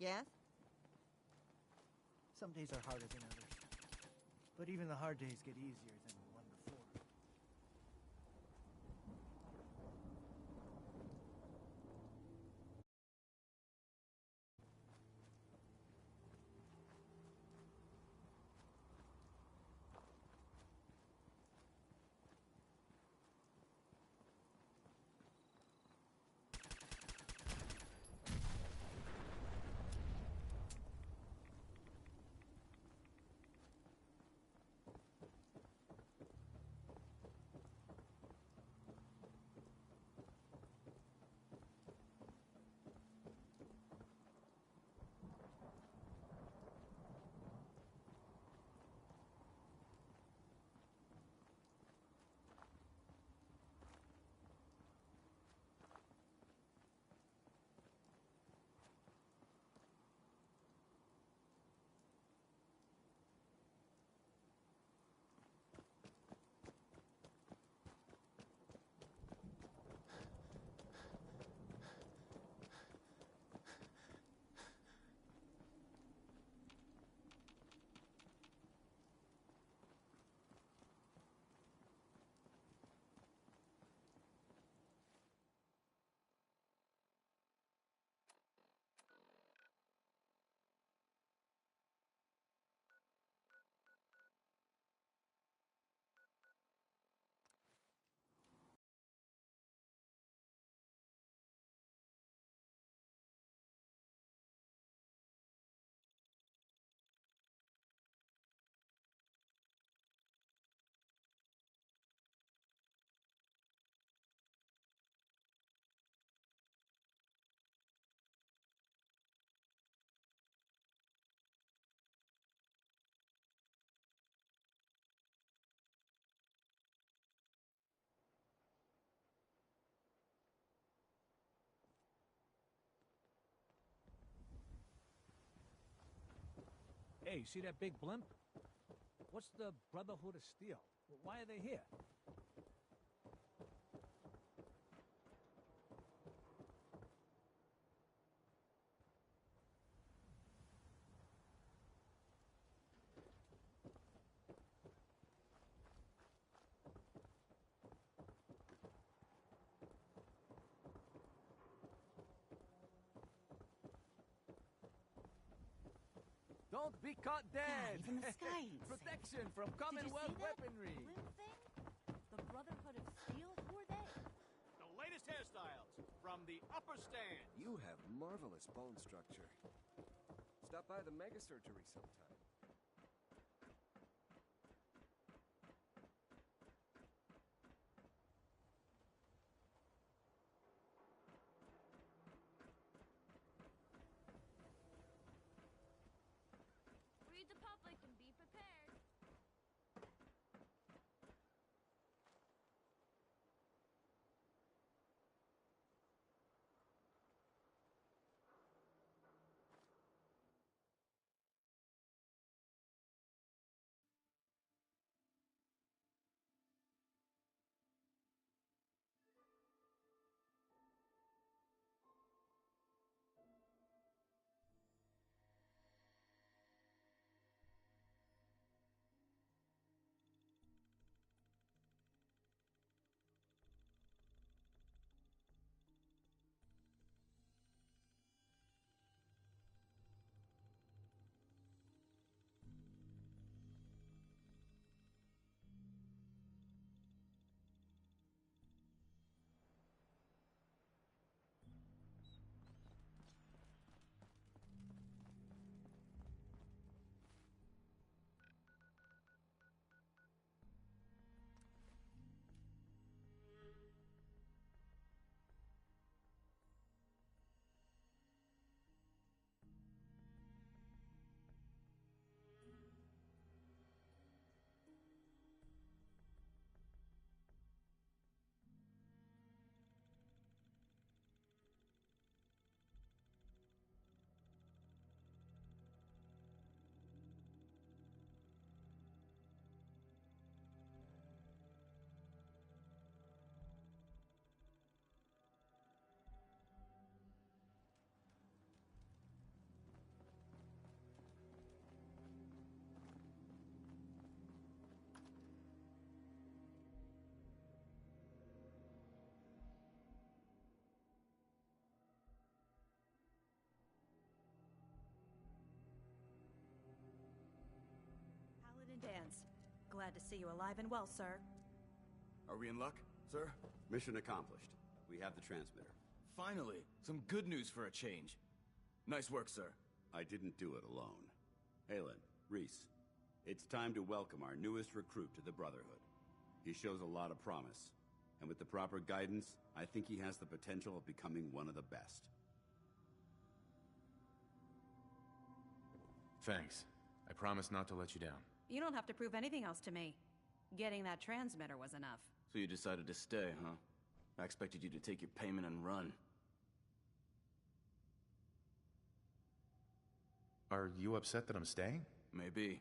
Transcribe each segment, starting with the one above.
Yes? Some days are harder than others. But even the hard days get easier than the one before. Hey, see that big blimp? What's the Brotherhood of Steel? Why are they here? Don't be caught dead! God, even the sky ain't Protection safe. from Commonwealth Did you see that? weaponry! Blimp thing? The Brotherhood of Steel? Who are they? The latest hairstyles from the upper stand. You have marvelous bone structure. Stop by the mega surgery sometime. Read the public and be prepared. glad to see you alive and well, sir. Are we in luck, sir? Mission accomplished. We have the transmitter. Finally, some good news for a change. Nice work, sir. I didn't do it alone. Halen, Reese, it's time to welcome our newest recruit to the Brotherhood. He shows a lot of promise, and with the proper guidance, I think he has the potential of becoming one of the best. Thanks. I promise not to let you down. You don't have to prove anything else to me. Getting that transmitter was enough. So you decided to stay, huh? I expected you to take your payment and run. Are you upset that I'm staying? Maybe.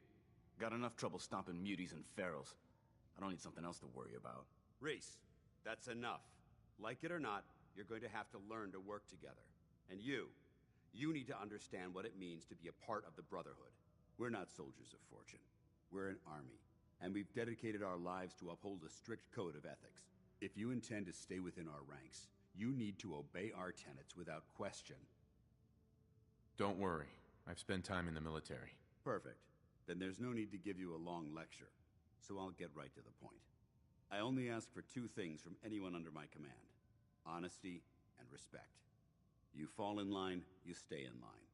Got enough trouble stomping muties and ferals. I don't need something else to worry about. Reese, that's enough. Like it or not, you're going to have to learn to work together. And you need to understand what it means to be a part of the Brotherhood. We're not soldiers of fortune. We're an army, and we've dedicated our lives to uphold a strict code of ethics. If you intend to stay within our ranks, you need to obey our tenets without question. Don't worry. I've spent time in the military. Perfect. Then there's no need to give you a long lecture, so I'll get right to the point. I only ask for two things from anyone under my command: honesty and respect. You fall in line, you stay in line.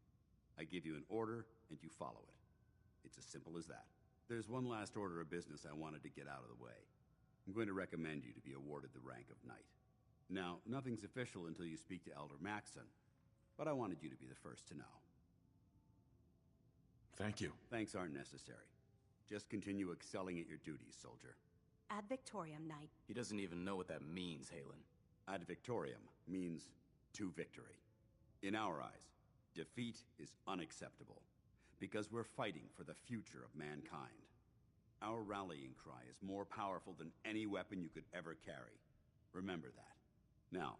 I give you an order, and you follow it. It's as simple as that. There's one last order of business I wanted to get out of the way. I'm going to recommend you to be awarded the rank of Knight. Now, nothing's official until you speak to Elder Maxson, but I wanted you to be the first to know. Thank you. Thanks aren't necessary. Just continue excelling at your duties, soldier. Ad Victoriam, Knight. He doesn't even know what that means, Halen. Ad Victoriam means to victory. In our eyes, defeat is unacceptable, because we're fighting for the future of mankind. Our rallying cry is more powerful than any weapon you could ever carry. Remember that. Now,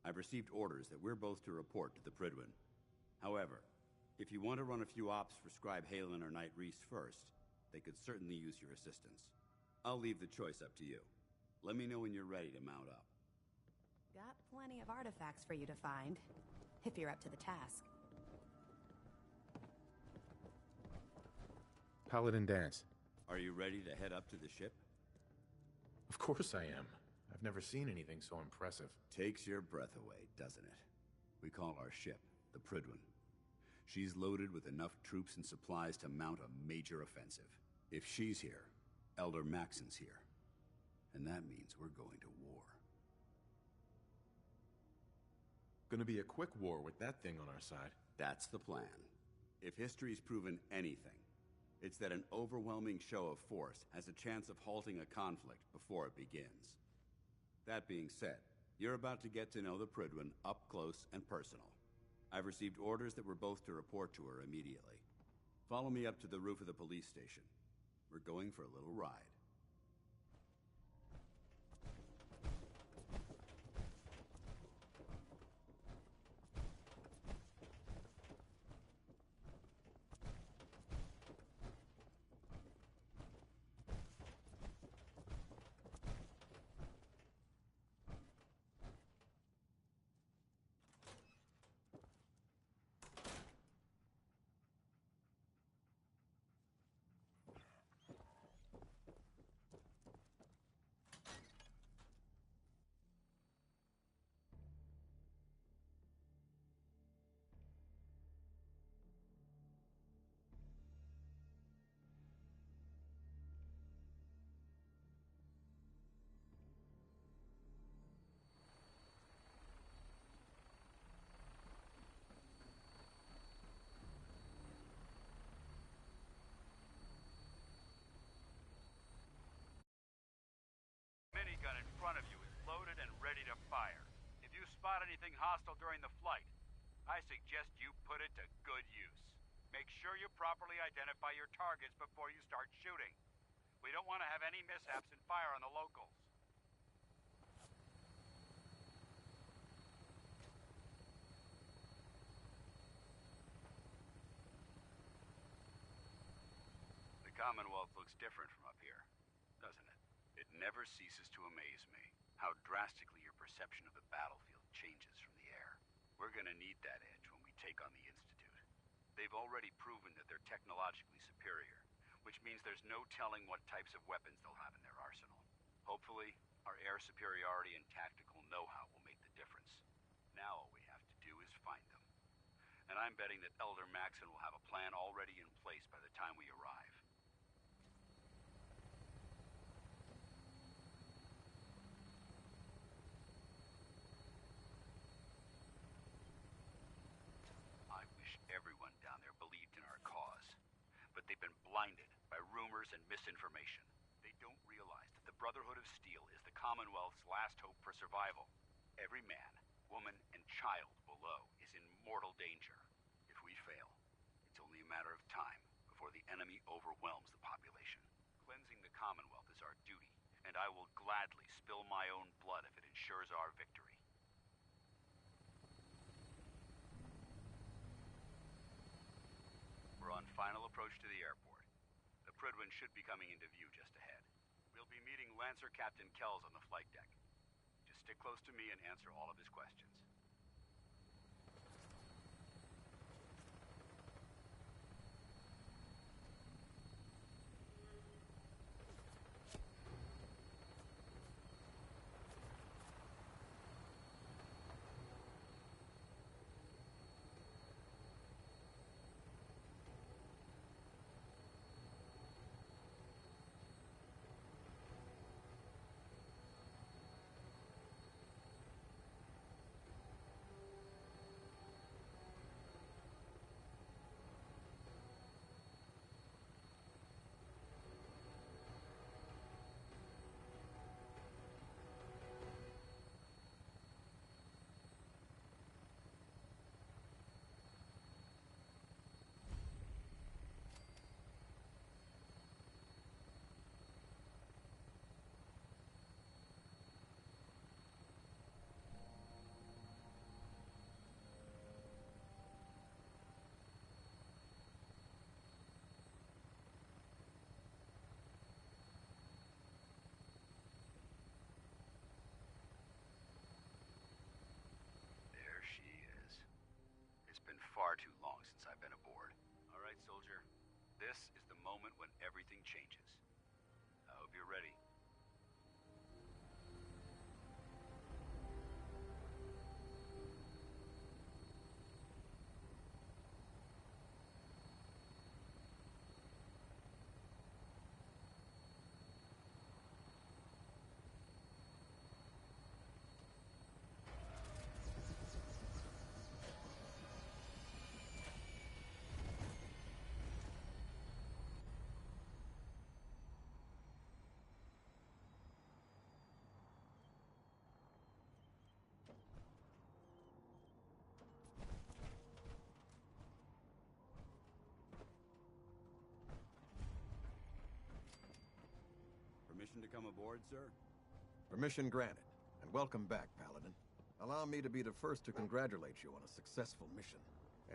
I've received orders that we're both to report to the Prydwen. However, if you want to run a few ops for Scribe Halen or Knight Reese first, they could certainly use your assistance. I'll leave the choice up to you. Let me know when you're ready to mount up. Got plenty of artifacts for you to find, if you're up to the task. Paladin dance. Are you ready to head up to the ship? Of course I am. I've never seen anything so impressive. Takes your breath away, doesn't it? We call our ship the Prydwen. She's loaded with enough troops and supplies to mount a major offensive. If she's here, Elder Maxson's here. And that means we're going to war. Gonna be a quick war with that thing on our side. That's the plan. If history's proven anything, it's that an overwhelming show of force has a chance of halting a conflict before it begins. That being said, you're about to get to know the Prydwen up close and personal. I've received orders that we're both to report to her immediately. Follow me up to the roof of the police station. We're going for a little ride. Minigun in front of you is loaded and ready to fire. If you spot anything hostile during the flight, I suggest you put it to good use. Make sure you properly identify your targets before you start shooting. We don't want to have any mishaps and fire on the locals. The Commonwealth looks different from up here, doesn't it? It never ceases to amaze me how drastically your perception of the battlefield changes from the air. We're gonna need that edge when we take on the Institute. They've already proven that they're technologically superior. which means there's no telling what types of weapons they'll have in their arsenal. Hopefully, our air superiority and tactical know-how will make the difference. Now all we have to do is find them. And I'm betting that Elder Maxon will have a plan already in place by the time we arrive. I wish everyone down there believed in our cause. But they've been blinded by rumors and misinformation. They don't realize that the Brotherhood of Steel is the Commonwealth's last hope for survival. Every man, woman, and child below is in mortal danger. If we fail, it's only a matter of time before the enemy overwhelms the population. Cleansing the Commonwealth is our duty, and I will gladly spill my own blood if it ensures our victory. We're on final approach to the airport. The Prydwen should be coming into view just ahead. We'll be meeting Lancer Captain Kells on the flight deck. Just stick close to me and answer all of his questions. Far too long since I've been aboard. All right, soldier. This is the moment when everything changes. I hope you're ready. Permission to come aboard, sir? Permission granted, and welcome back, Paladin. Allow me to be the first to congratulate you on a successful mission.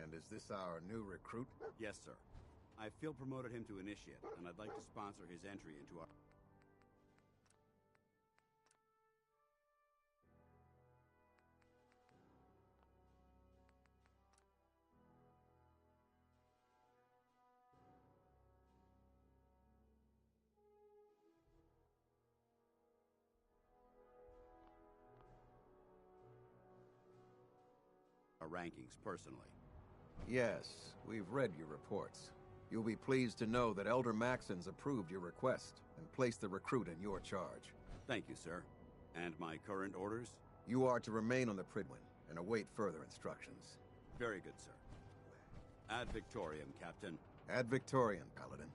And is this our new recruit? Yes, sir. I feel promoted him to initiate, and I'd like to sponsor his entry into our... rankings personally. Yes, we've read your reports. You'll be pleased to know that Elder Maxon's approved your request and placed the recruit in your charge. Thank you, sir. And my current orders? You are to remain on the Prydwen and await further instructions. Very good, sir. Ad Victoriam, Captain. Ad Victoriam, Paladin.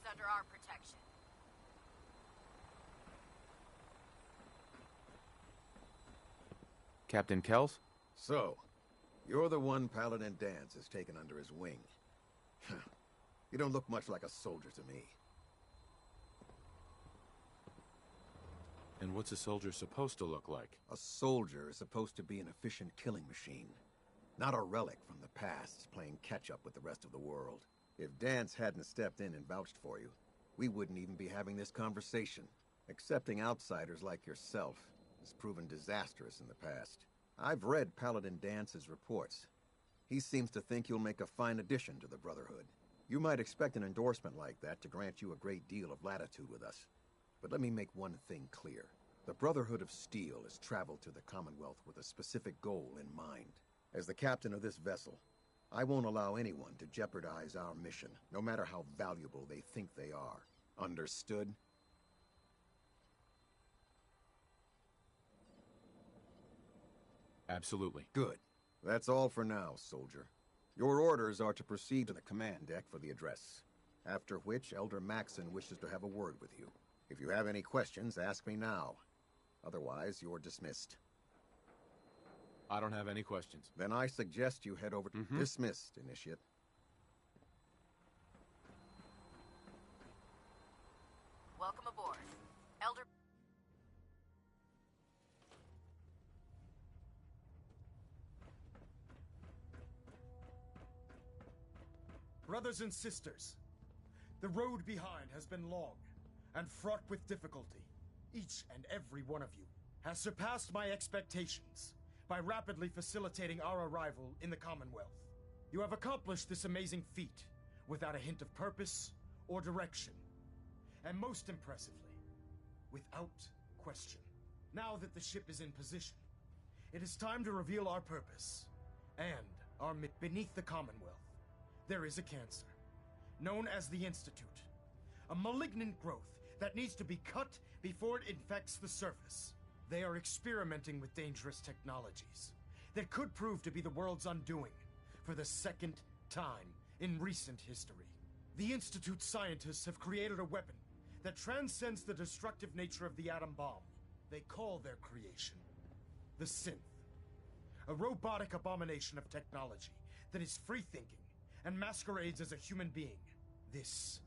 under our protection. Captain Kells? So, you're the one Paladin Danse has taken under his wing. You don't look much like a soldier to me. And what's a soldier supposed to look like? A soldier is supposed to be an efficient killing machine. Not a relic from the past, playing catch-up with the rest of the world. If Danse hadn't stepped in and vouched for you, we wouldn't even be having this conversation. Accepting outsiders like yourself has proven disastrous in the past. I've read Paladin Dance's reports. He seems to think you'll make a fine addition to the Brotherhood. You might expect an endorsement like that to grant you a great deal of latitude with us. But let me make one thing clear. The Brotherhood of Steel has traveled to the Commonwealth with a specific goal in mind. As the captain of this vessel, I won't allow anyone to jeopardize our mission, no matter how valuable they think they are. Understood? Absolutely. Good. That's all for now, soldier. Your orders are to proceed to the command deck for the address, after which Elder Maxon wishes to have a word with you. If you have any questions, ask me now. Otherwise, you're dismissed. I don't have any questions. Then I suggest you head over to Dismissed, Initiate. Welcome aboard. Elder... Brothers and sisters, the road behind has been long and fraught with difficulty. Each and every one of you has surpassed my expectations by rapidly facilitating our arrival in the Commonwealth. You have accomplished this amazing feat without a hint of purpose or direction. And most impressively, without question. Now that the ship is in position, it is time to reveal our purpose and our beneath the Commonwealth. There is a cancer, known as the Institute. A malignant growth that needs to be cut before it infects the surface. They are experimenting with dangerous technologies that could prove to be the world's undoing for the second time in recent history. The Institute scientists have created a weapon that transcends the destructive nature of the atom bomb. They call their creation the Synth, a robotic abomination of technology that is free-thinking and masquerades as a human being. This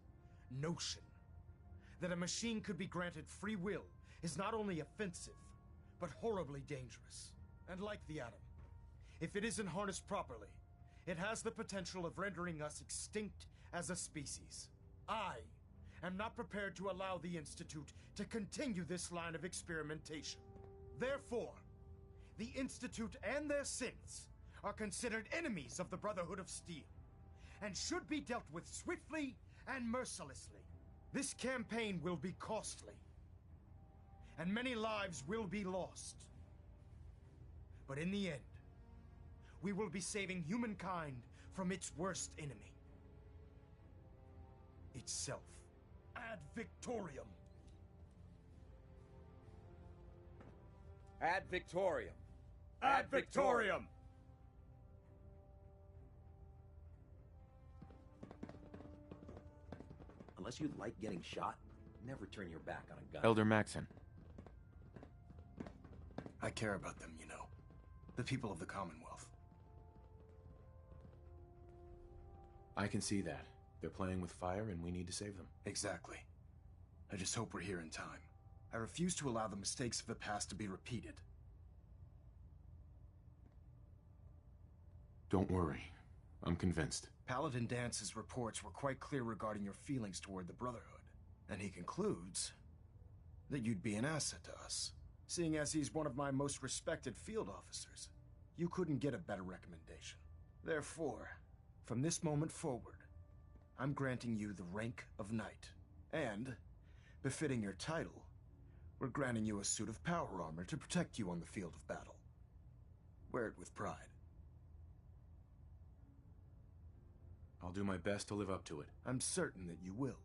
notion that a machine could be granted free will is not only offensive, but horribly dangerous. And like the atom, if it isn't harnessed properly, it has the potential of rendering us extinct as a species. I am not prepared to allow the Institute to continue this line of experimentation. Therefore, the Institute and their synths are considered enemies of the Brotherhood of Steel, and should be dealt with swiftly and mercilessly. This campaign will be costly, and many lives will be lost. But in the end, we will be saving humankind from its worst enemy. Itself. Ad Victorium. Ad Victorium. Ad Victorium! Unless you like getting shot, never turn your back on a gun. Elder Maxon. I care about them, you know. The people of the Commonwealth. I can see that. They're playing with fire and we need to save them. Exactly. I just hope we're here in time. I refuse to allow the mistakes of the past to be repeated. Don't worry. I'm convinced. Paladin Dance's reports were quite clear regarding your feelings toward the Brotherhood. And he concludes that you'd be an asset to us. Seeing as he's one of my most respected field officers, you couldn't get a better recommendation. Therefore, from this moment forward, I'm granting you the rank of Knight. And, befitting your title, we're granting you a suit of power armor to protect you on the field of battle. Wear it with pride. I'll do my best to live up to it. I'm certain that you will.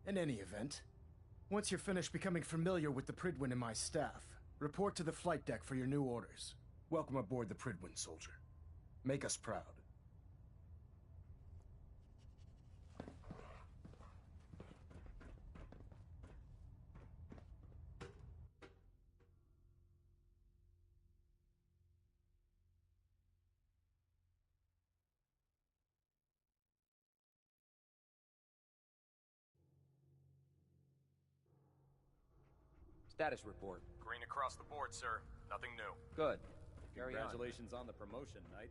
In any event, once you're finished becoming familiar with the Pridwin and my staff, report to the flight deck for your new orders. Welcome aboard the Pridwin, soldier. Make us proud. Status report. Green across the board, sir. Nothing new. Good. Carry on. Congratulations on the promotion, Knight.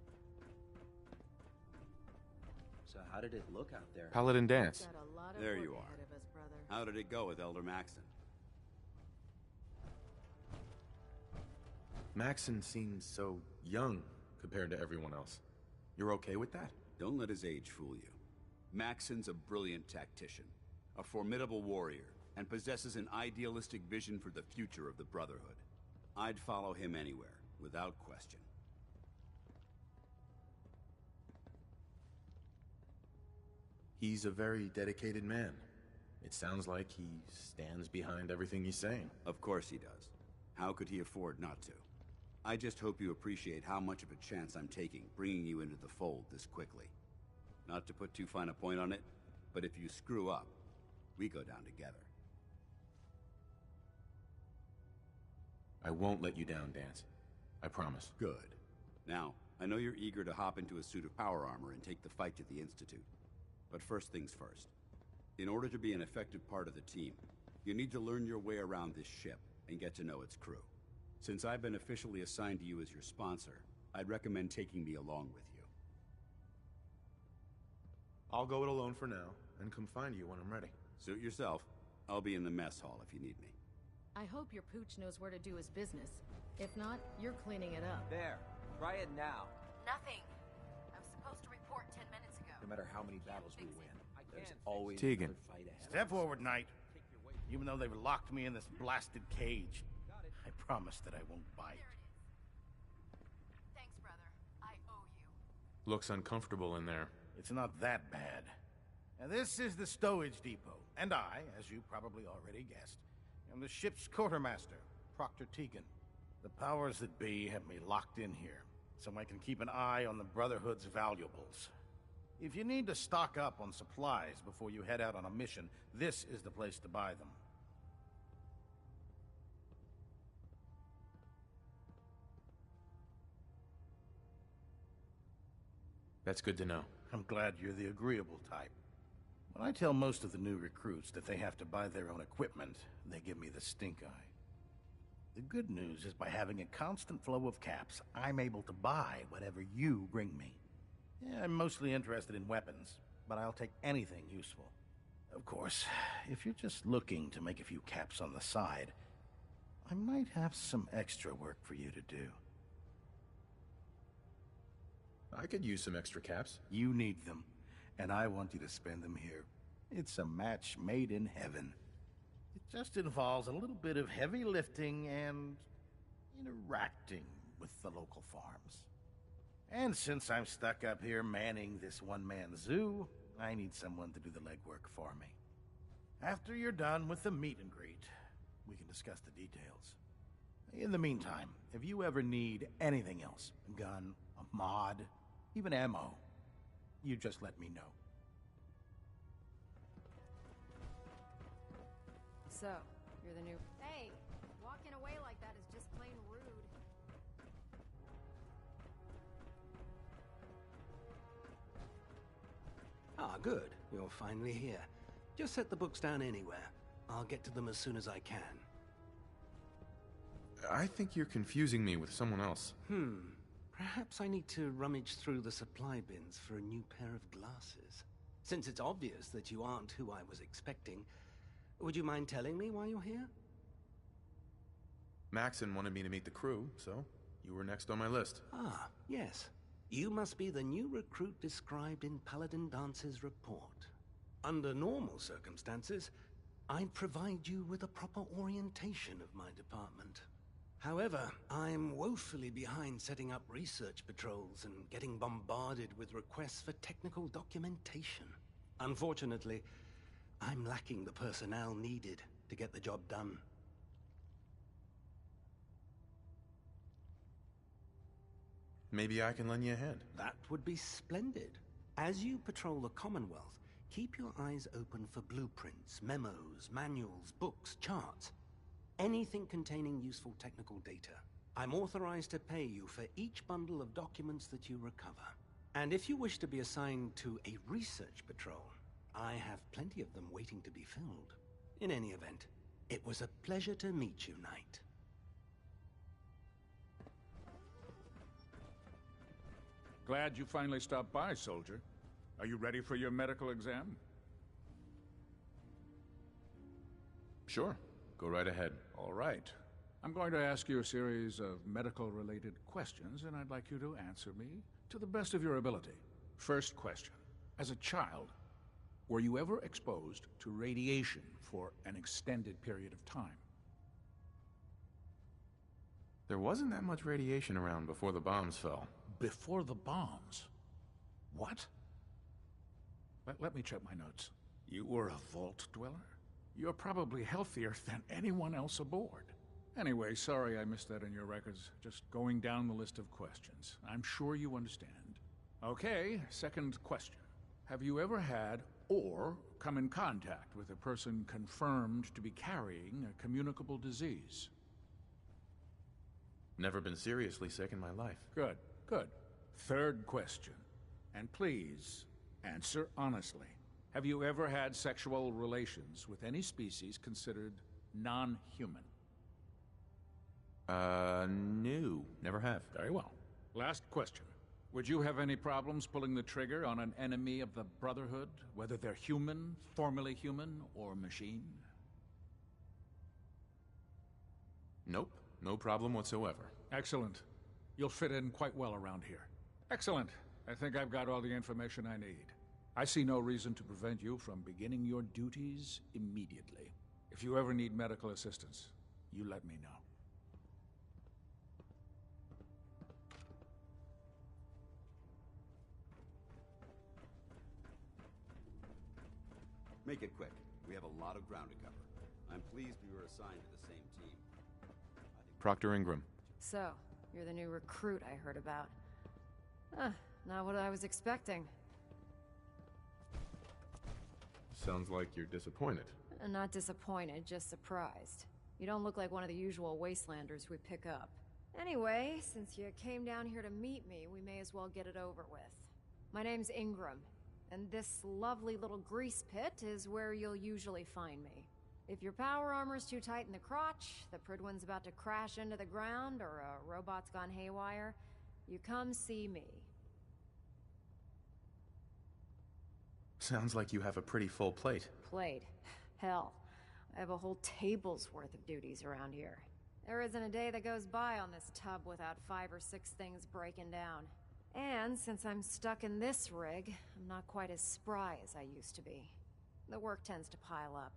So how did it look out there? Paladin dance. There you are. How did it go with Elder Maxon? Maxon seems so young compared to everyone else. You're okay with that? Don't let his age fool you. Maxon's a brilliant tactician, a formidable warrior, and possesses an idealistic vision for the future of the Brotherhood. I'd follow him anywhere, without question. He's a very dedicated man. It sounds like he stands behind everything he's saying. Of course he does. How could he afford not to? I just hope you appreciate how much of a chance I'm taking, bringing you into the fold this quickly. Not to put too fine a point on it, but if you screw up, we go down together. I won't let you down, Dance. I promise. Good. Now, I know you're eager to hop into a suit of power armor and take the fight to the Institute. But first things first. In order to be an effective part of the team, you need to learn your way around this ship and get to know its crew. Since I've been officially assigned to you as your sponsor, I'd recommend taking me along with you. I'll go it alone for now, and come find you when I'm ready. Suit yourself. I'll be in the mess hall if you need me. I hope your pooch knows where to do his business. If not, you're cleaning it up. There. Try it now. Nothing. I was supposed to report 10 minutes ago. No matter how many battles we win, there's always Tegan. another fight ahead. Step forward, Knight. Even though they've locked me in this blasted cage, I promise that I won't bite. Thanks, brother. I owe you. Looks uncomfortable in there. It's not that bad. Now, this is the stowage depot, and I, as you probably already guessed, am the ship's quartermaster, Proctor Tegan. The powers that be have me locked in here, so I can keep an eye on the Brotherhood's valuables. If you need to stock up on supplies before you head out on a mission, this is the place to buy them. That's good to know. I'm glad you're the agreeable type. When I tell most of the new recruits that they have to buy their own equipment, they give me the stink eye. The good news is by having a constant flow of caps, I'm able to buy whatever you bring me. Yeah, I'm mostly interested in weapons, but I'll take anything useful. Of course, if you're just looking to make a few caps on the side, I might have some extra work for you to do. I could use some extra caps. You need them, and I want you to spend them here. It's a match made in heaven. It just involves a little bit of heavy lifting and interacting with the local farms. And since I'm stuck up here manning this one-man zoo, I need someone to do the legwork for me. After you're done with the meet and greet, we can discuss the details. In the meantime, if you ever need anything else, a gun, a mod, even ammo, you just let me know. So, you're the new... Hey, walking away like that is just plain rude. Ah, good. You're finally here. Just set the books down anywhere. I'll get to them as soon as I can. I think you're confusing me with someone else. Perhaps I need to rummage through the supply bins for a new pair of glasses. Since it's obvious that you aren't who I was expecting, would you mind telling me why you're here? Maxon wanted me to meet the crew, so you were next on my list. Ah, yes. You must be the new recruit described in Paladin Dance's report. Under normal circumstances, I'd provide you with a proper orientation of my department. However, I'm woefully behind setting up research patrols and getting bombarded with requests for technical documentation. Unfortunately, I'm lacking the personnel needed to get the job done. Maybe I can lend you a hand. That would be splendid. As you patrol the Commonwealth, keep your eyes open for blueprints, memos, manuals, books, charts. Anything containing useful technical data. I'm authorized to pay you for each bundle of documents that you recover. And if you wish to be assigned to a research patrol, I have plenty of them waiting to be filled. In any event, It was a pleasure to meet you, Knight. Glad you finally stopped by, soldier. Are you ready for your medical exam? Sure. Go right ahead. All right. I'm going to ask you a series of medical-related questions, and I'd like you to answer me to the best of your ability. First question. As a child, were you ever exposed to radiation for an extended period of time? There wasn't that much radiation around before the bombs fell. Before the bombs? What? Let me check my notes. You were a vault dweller? You're probably healthier than anyone else aboard. Anyway, sorry I missed that in your records. Just going down the list of questions. I'm sure you understand. Okay, second question. Have you ever had or come in contact with a person confirmed to be carrying a communicable disease? Never been seriously sick in my life. Good, good. Third question. And please, answer honestly. Have you ever had sexual relations with any species considered non-human? No. Never have. Very well. Last question. Would you have any problems pulling the trigger on an enemy of the Brotherhood, whether they're human, formerly human, or machine? Nope. No problem whatsoever. Excellent. You'll fit in quite well around here. Excellent. I think I've got all the information I need. I see no reason to prevent you from beginning your duties immediately. If you ever need medical assistance, you let me know. Make it quick. We have a lot of ground to cover. I'm pleased we were assigned to the same team. Proctor Ingram. So, you're the new recruit I heard about. Not what I was expecting. Sounds like you're disappointed. Not disappointed, just surprised. You don't look like one of the usual wastelanders we pick up. Anyway, since you came down here to meet me, we may as well get it over with. My name's Ingram, and this lovely little grease pit is where you'll usually find me. If your power armor's too tight in the crotch, the Pridwin's about to crash into the ground, or a robot's gone haywire, you come see me. Sounds like you have a pretty full plate. Plate? Hell, I have a whole table's worth of duties around here. There isn't a day that goes by on this tub without 5 or 6 things breaking down. And since I'm stuck in this rig, I'm not quite as spry as I used to be. The work tends to pile up.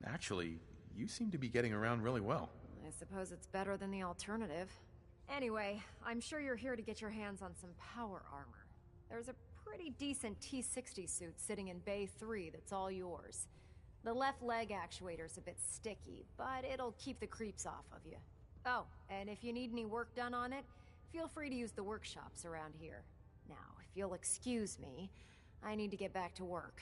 Actually, you seem to be getting around really well. I suppose it's better than the alternative. Anyway, I'm sure you're here to get your hands on some power armor. There's a pretty decent T-60 suit sitting in Bay 3 that's all yours. The left leg actuator's a bit sticky, but it'll keep the creeps off of you. Oh, and if you need any work done on it, feel free to use the workshops around here. Now, if you'll excuse me, I need to get back to work.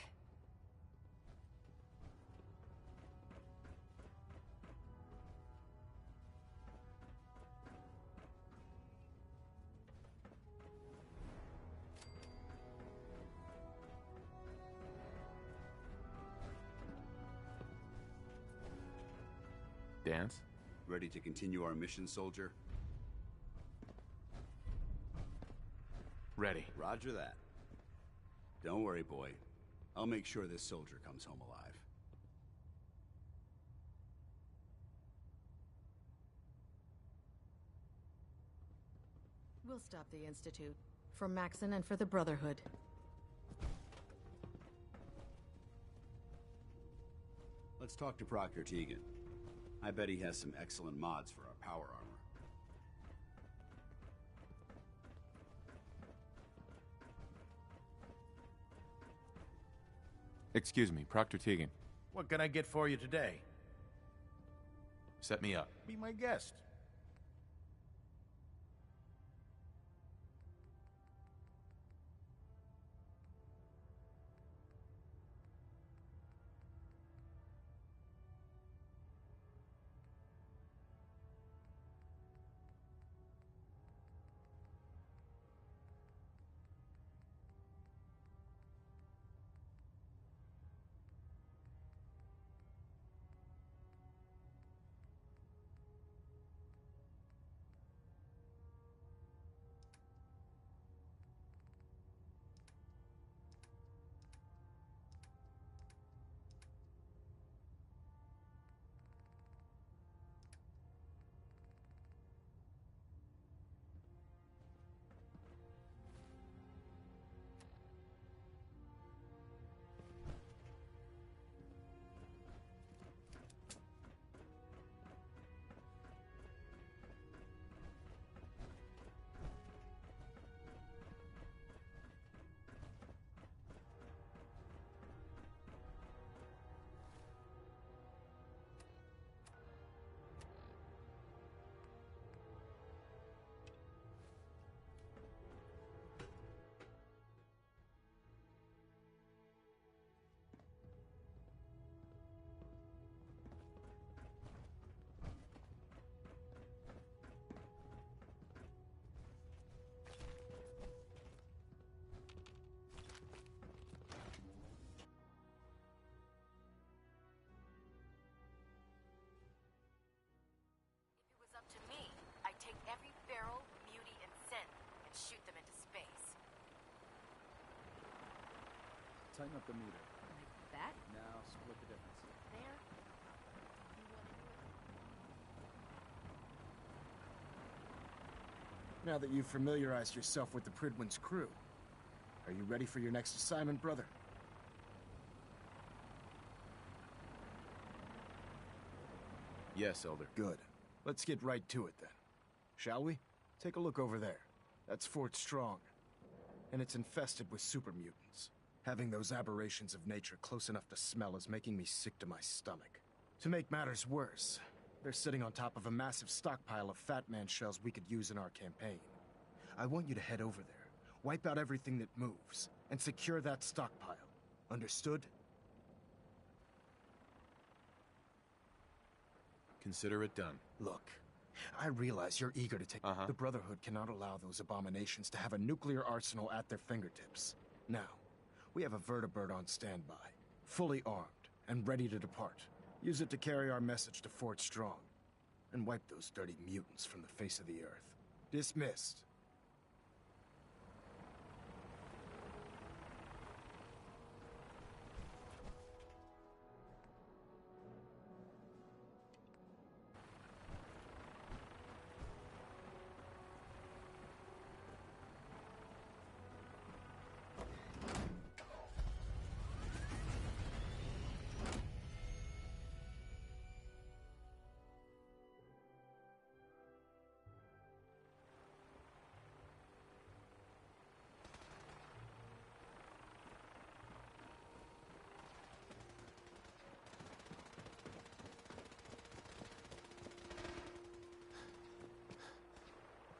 Dance? Ready to continue our mission, soldier? Ready. Roger that. Don't worry, boy. I'll make sure this soldier comes home alive. We'll stop the Institute. For Maxon and for the Brotherhood. Let's talk to Proctor Tegan. I bet he has some excellent mods for our power armor. Excuse me, Proctor Tegan. What can I get for you today? Set me up. Be my guest. Tighten up the meter. Like that? Now split the difference. There. Now that you've familiarized yourself with the Pridwin's crew, are you ready for your next assignment, brother? Yes, Elder. Good. Let's get right to it then. Shall we? Take a look over there. That's Fort Strong. And it's infested with super mutants. Having those aberrations of nature close enough to smell is making me sick to my stomach. To make matters worse, they're sitting on top of a massive stockpile of Fat Man shells we could use in our campaign. I want you to head over there, wipe out everything that moves, and secure that stockpile. Understood? Consider it done. Look, I realize you're eager to take... The Brotherhood cannot allow those abominations to have a nuclear arsenal at their fingertips. Now, we have a vertibird on standby, fully armed, and ready to depart. Use it to carry our message to Fort Strong, and wipe those dirty mutants from the face of the earth. Dismissed.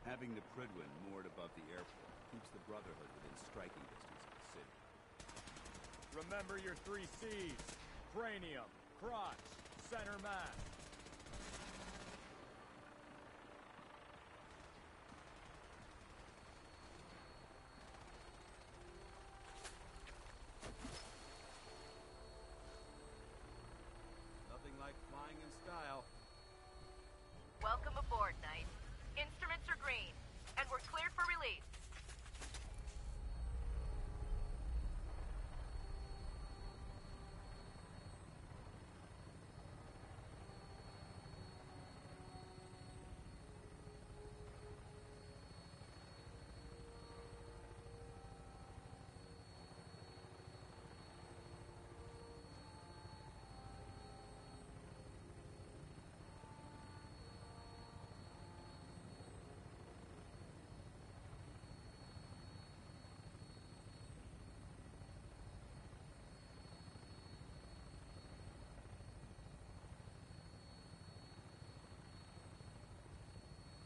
Having the Pridwin moored above the airport keeps the Brotherhood within striking distance of the city. Remember your 3 C's. Cranium, crotch, center mass. Nothing like flying in style. Welcome aboard, Knight. Instruments are green, and we're cleared for release.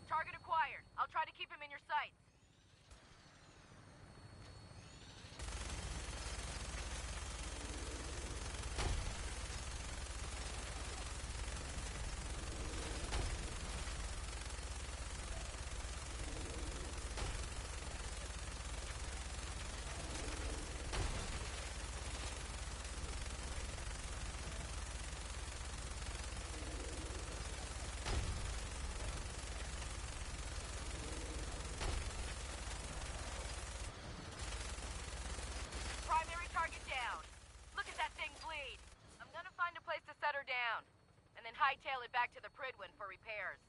Target acquired. I'll try to keep him in your sights. Primary target down. Look at that thing bleed. I'm gonna find a place to set her down, and then hightail it back to the Pridwin for repairs.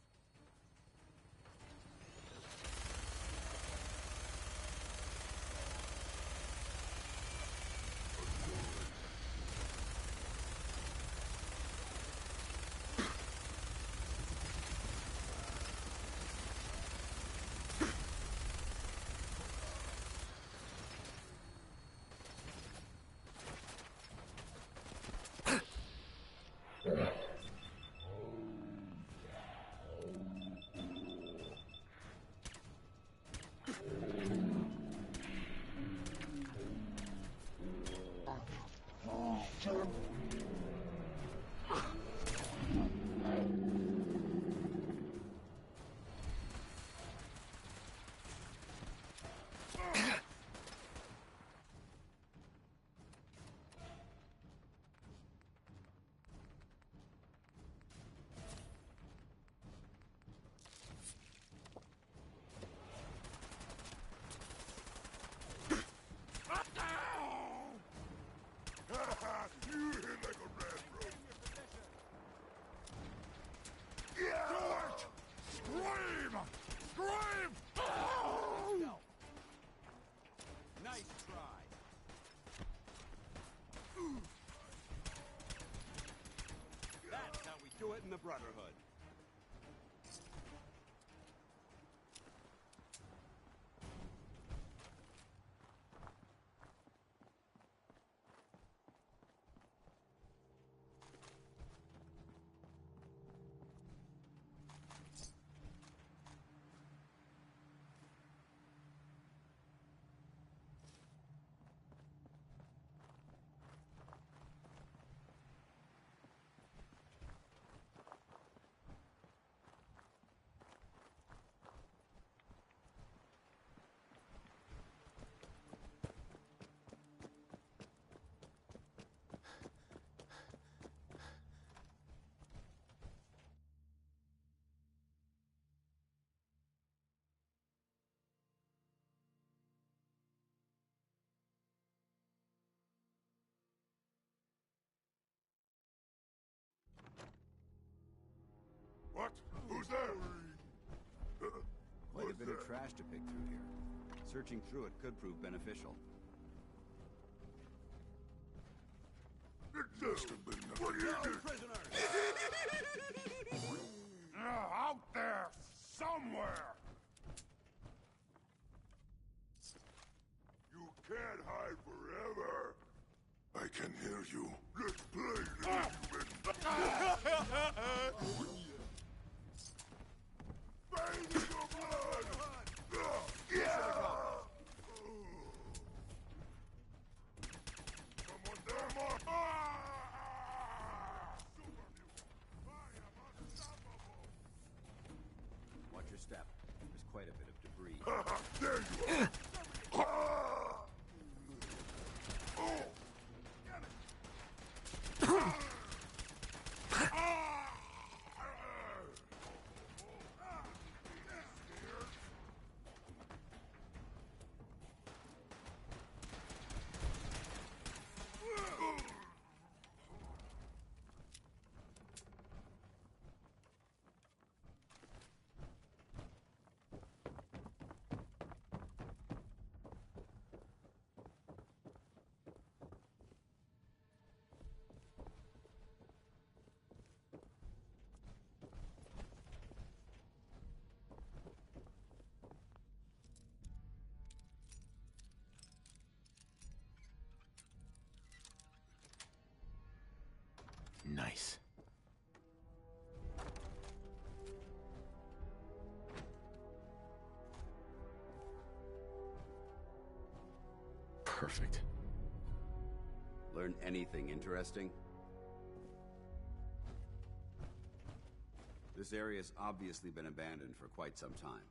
the Brotherhood. What? Who's there? Quite a bit of trash to pick through here. Searching through it could prove beneficial. What are you doing? Out there! Somewhere! You can't hide forever! I can hear you. Let's play, Bathe in your blood! Someone there, Mark! Watch your step. There's quite a bit of debris. There you are! Nice. Perfect. Learn anything interesting? This area's obviously been abandoned for quite some time.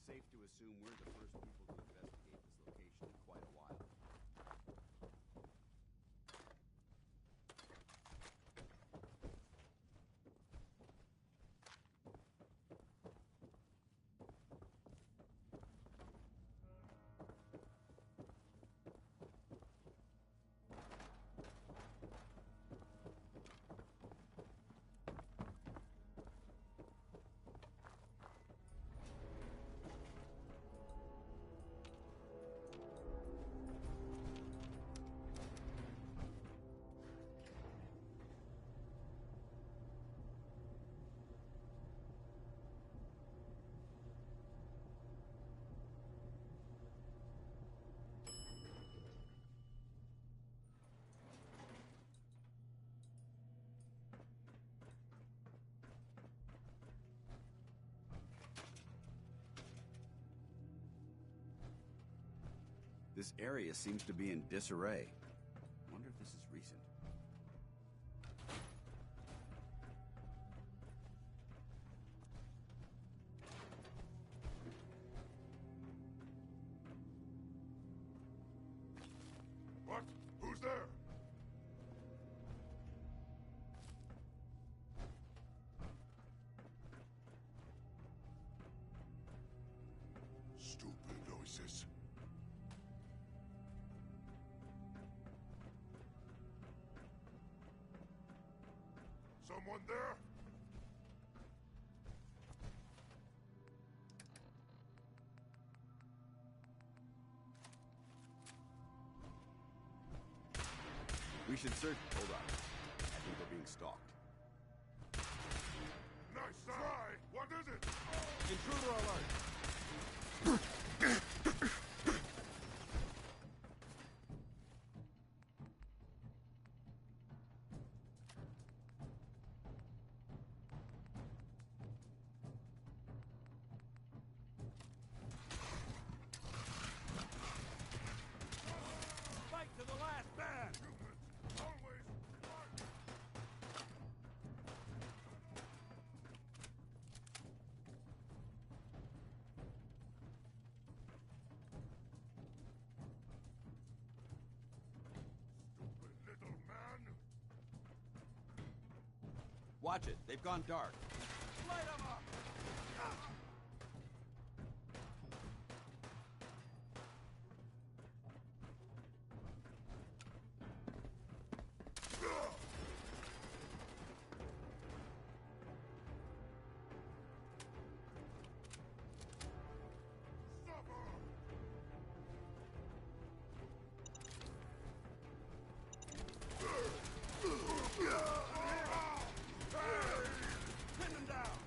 Safe to assume we're the first people to investigate this location in quite a while. This area seems to be in disarray. Wonder if this is recent. What? Who's there? Stupid noises. Someone there? We should search. Hold on. I think we're being stalked. Nice try! What is it? Intruder alert! Fight to the last man! Always fight! Stupid little man! Watch it. They've gone dark. Light him up! Pin him down!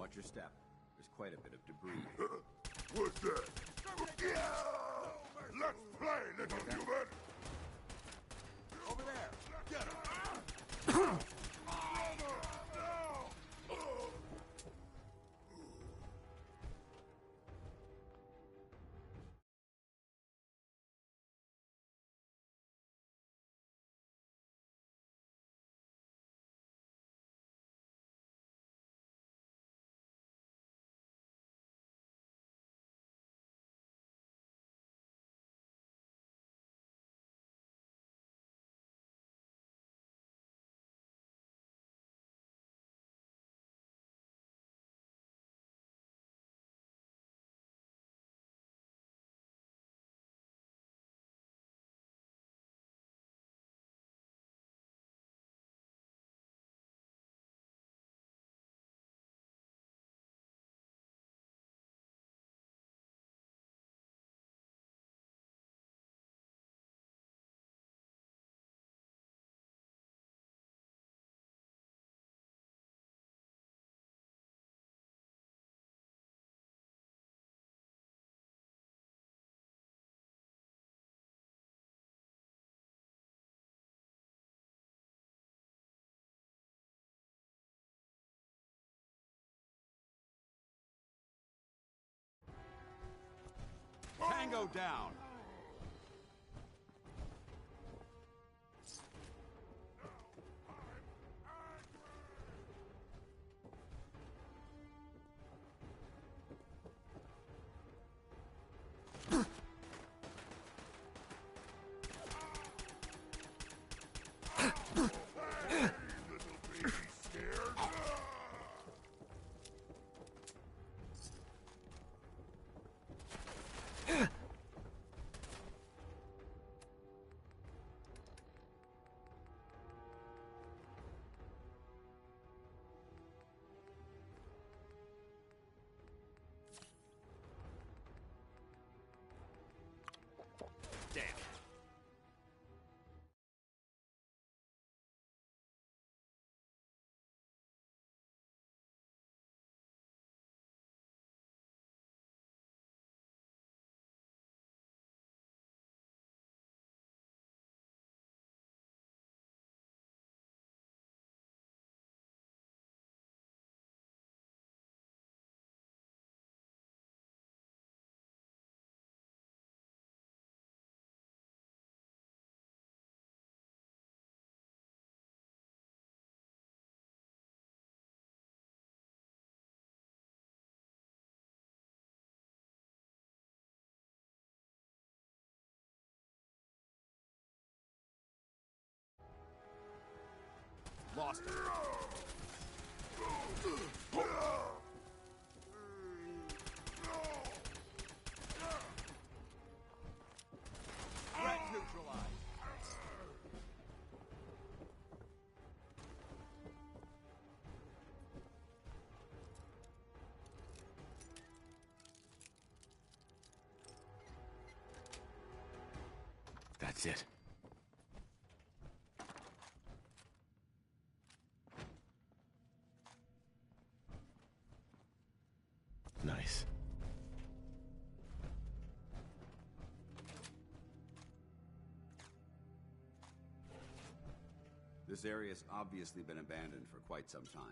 Watch your step. There's quite a bit of debris. What's that? Let's play, little human! Over there! Get him! Tango down! Damn. Lost him. Threat neutralized. That's it. Nice. This area's obviously been abandoned for quite some time.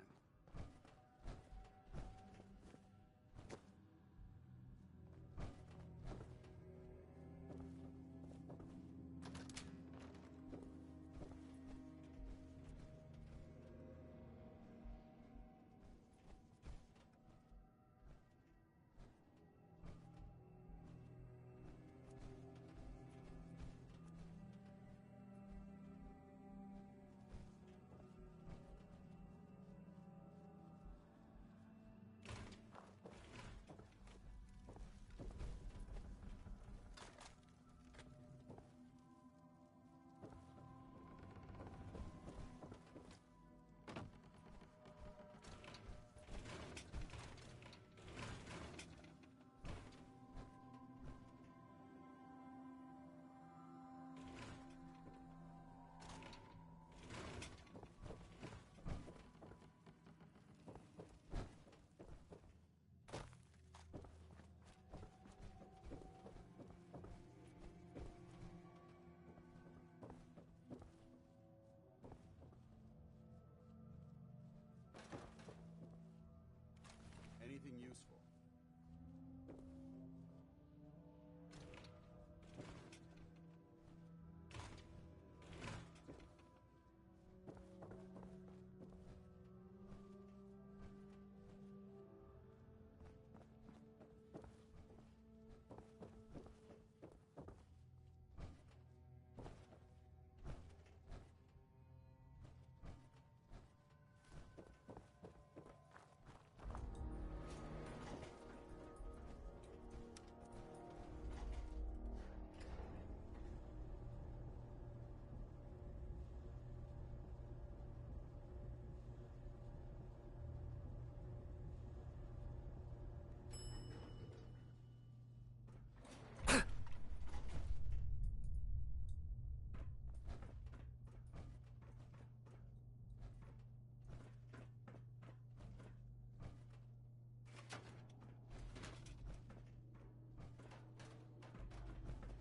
anything useful?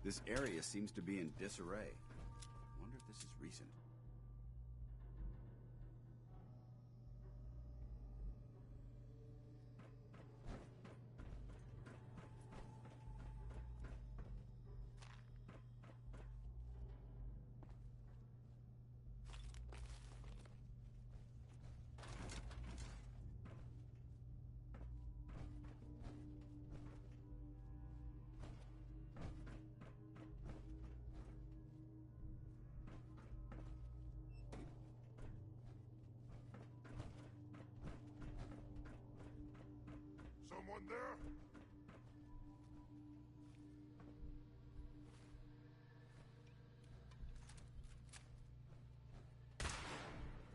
This area seems to be in disarray. Wonder if this is recent. Someone there?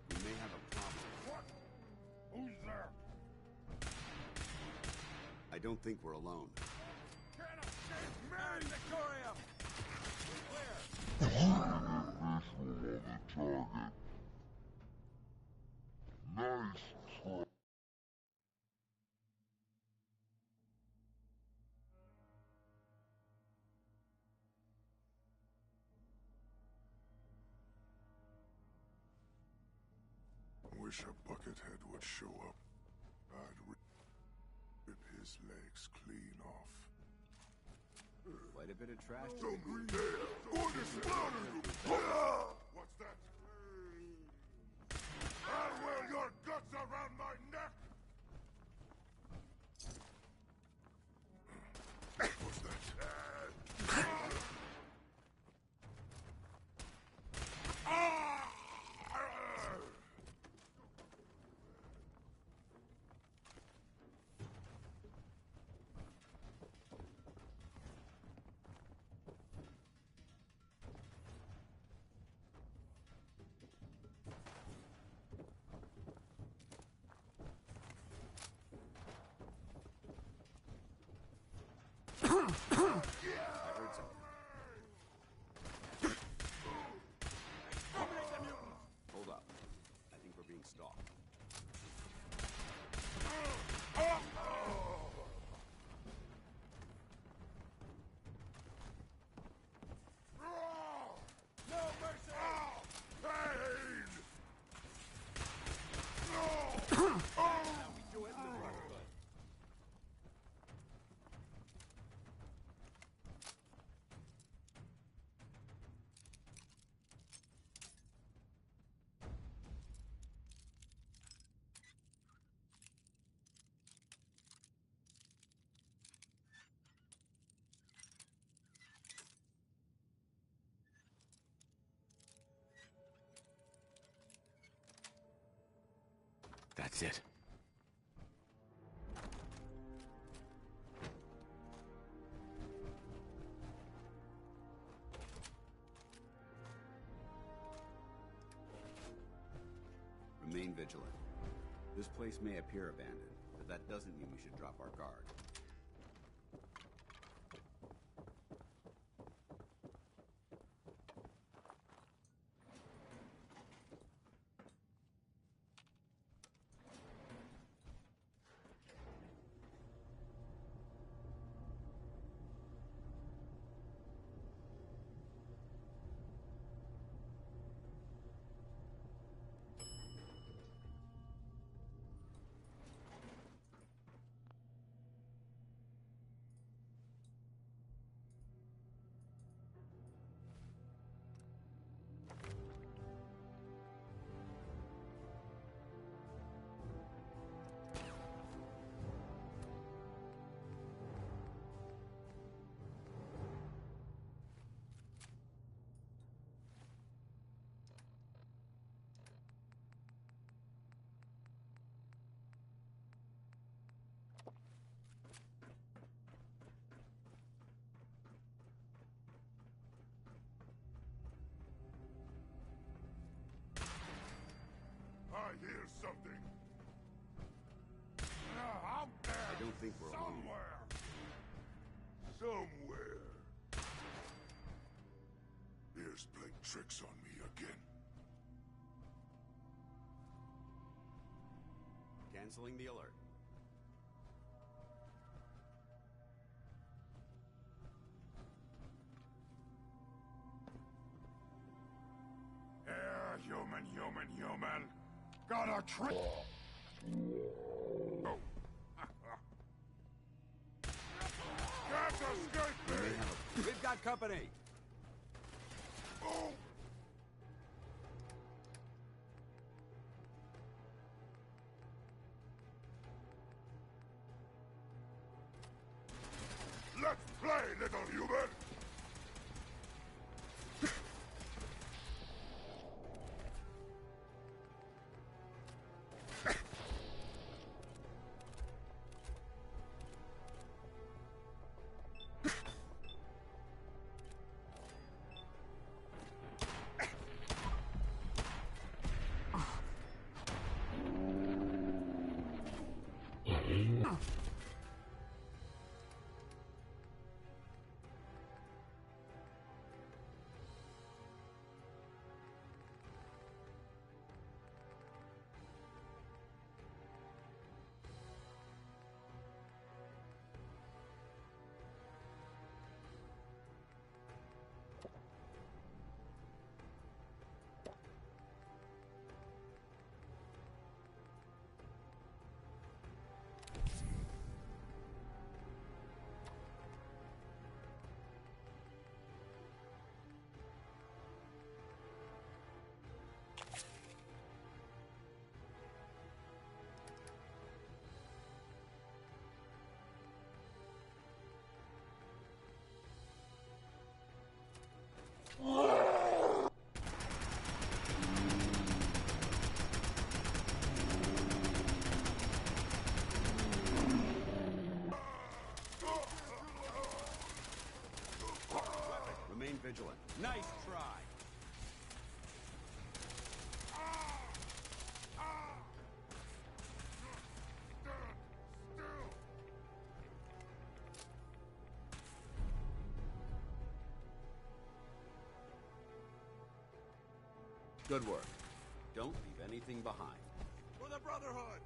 We may have a problem. What? Who's there? I don't think we're alone. Can't escape me! Victoria! Visual on the target. Nice try. Wish a buckethead would show up. I'd rip his legs clean off. Quite a bit of trash. Don't be there! Going to slaughter you! What's that? I'll wear your guts around my neck! What's that? Hold up. I think we're being stalked. No mercy! That's it. Remain vigilant. This place may appear abandoned, but that doesn't mean we should drop our guard. hear something. Out there! I don't think we're alone. Somewhere. Here's playing tricks on me again. Canceling the alert. Human. Got a trick. Oh. Can't escape me! We've got company! Oh. Let's play, little human! Remain vigilant. Nice try. Good work. Don't leave anything behind. For the Brotherhood!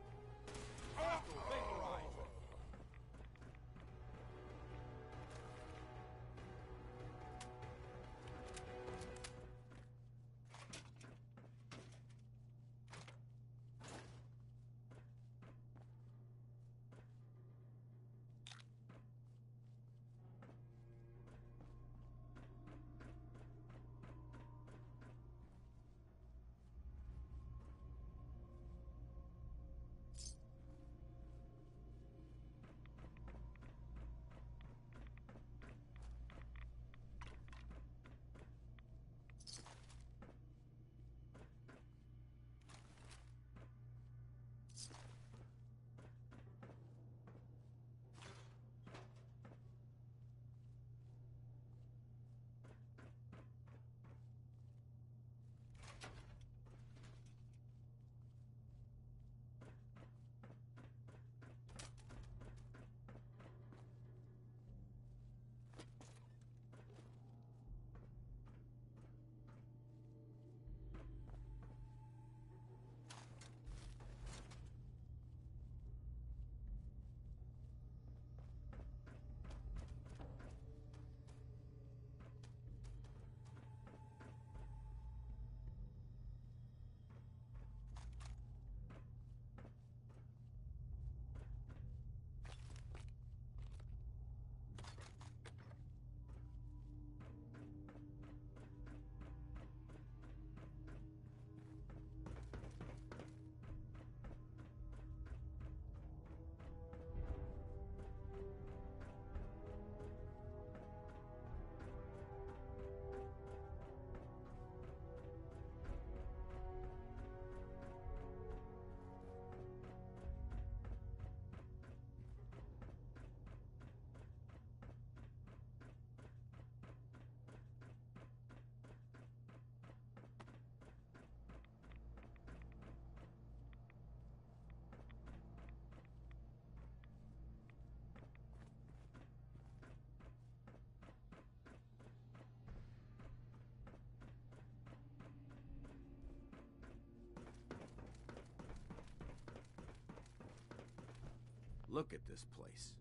Look at this place.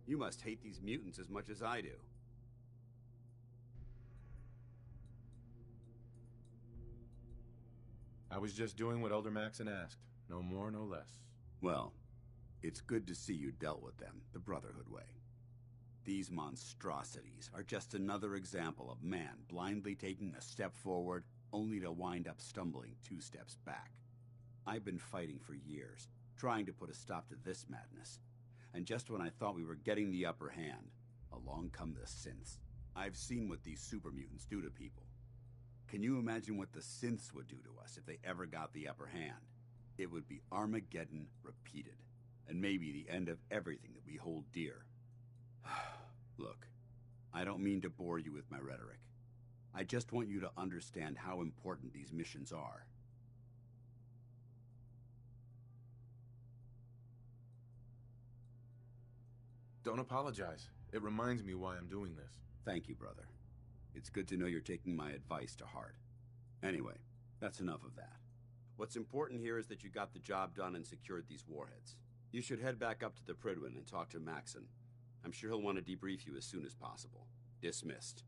You must hate these mutants as much as I do. I was just doing what Elder Maxon asked. No more, no less. Well, it's good to see you dealt with them the Brotherhood way. These monstrosities are just another example of man blindly taking a step forward only to wind up stumbling 2 steps back. I've been fighting for years, trying to put a stop to this madness. And just when I thought we were getting the upper hand, along come the synths. I've seen what these super mutants do to people. Can you imagine what the synths would do to us if they ever got the upper hand? It would be Armageddon repeated, and maybe the end of everything that we hold dear. Look, I don't mean to bore you with my rhetoric. I just want you to understand how important these missions are. Don't apologize. It reminds me why I'm doing this. Thank you, brother. It's good to know you're taking my advice to heart. Anyway, that's enough of that. What's important here is that you got the job done and secured these warheads. You should head back up to the Prydwen and talk to Maxon. I'm sure he'll want to debrief you as soon as possible. Dismissed.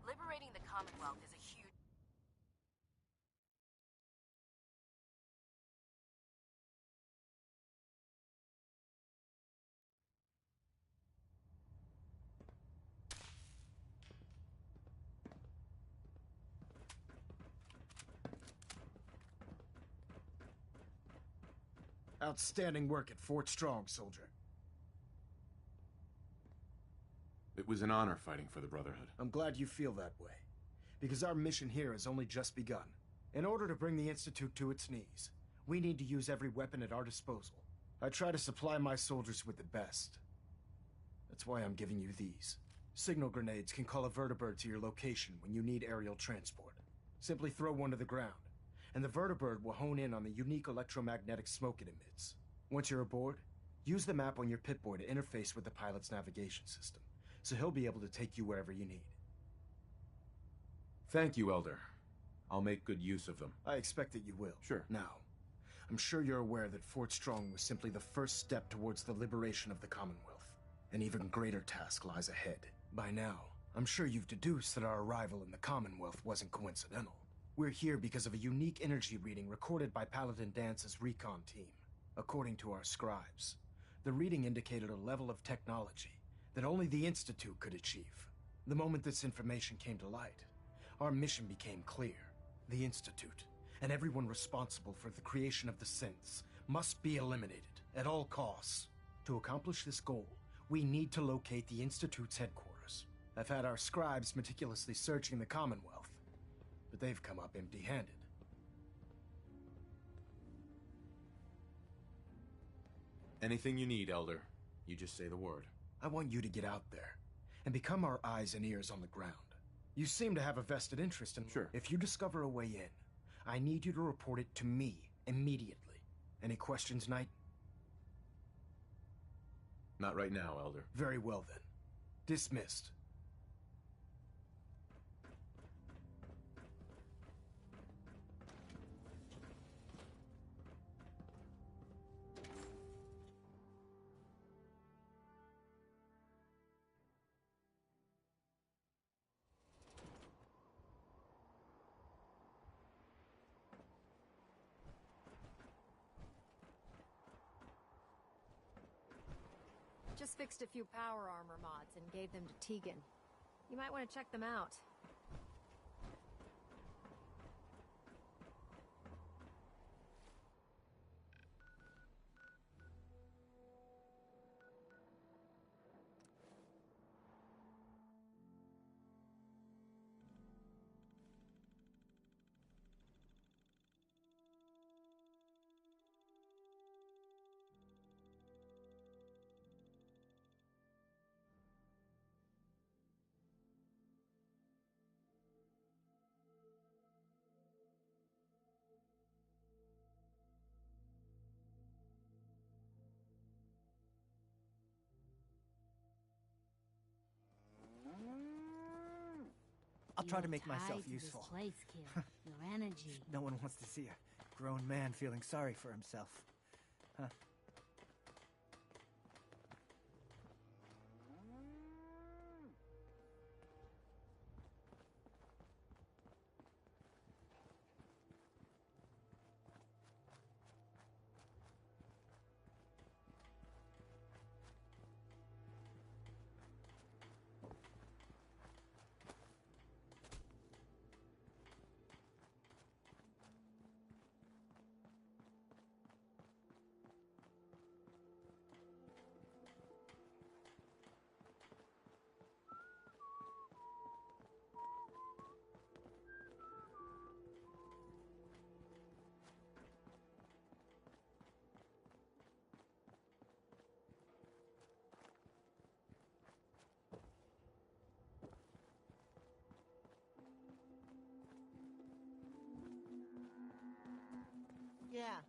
Liberating the Commonwealth is a huge... Outstanding work at Fort Strong, soldier. It was an honor fighting for the Brotherhood. I'm glad you feel that way, because our mission here has only just begun. In order to bring the Institute to its knees, we need to use every weapon at our disposal. I try to supply my soldiers with the best. That's why I'm giving you these. Signal grenades can call a vertibird to your location when you need aerial transport. Simply throw one to the ground, and the vertibird will hone in on the unique electromagnetic smoke it emits. Once you're aboard, use the map on your Pip-Boy to interface with the pilot's navigation system, so he'll be able to take you wherever you need. Thank you, Elder. I'll make good use of them. I expect that you will. Sure. Now, I'm sure you're aware that Fort Strong was simply the first step towards the liberation of the Commonwealth. An even greater task lies ahead. By now, I'm sure you've deduced that our arrival in the Commonwealth wasn't coincidental. We're here because of a unique energy reading recorded by Paladin Dance's recon team. According to our scribes, the reading indicated a level of technology that only the Institute could achieve. The moment this information came to light, our mission became clear. The Institute, and everyone responsible for the creation of the synths, must be eliminated at all costs. To accomplish this goal, we need to locate the Institute's headquarters. I've had our scribes meticulously searching the Commonwealth, but they've come up empty-handed. Anything you need, Elder. You just say the word. I want you to get out there and become our eyes and ears on the ground. You seem to have a vested interest in... Sure. If you discover a way in, I need you to report it to me immediately. Any questions, Knight? Not right now, Elder. Very well, then. Dismissed. Just fixed a few power armor mods and gave them to Tegan. You might want to check them out. I'll try to make myself Tied to useful. This place, kid. Your energy. No one wants to see a grown man feeling sorry for himself. Huh? Yeah.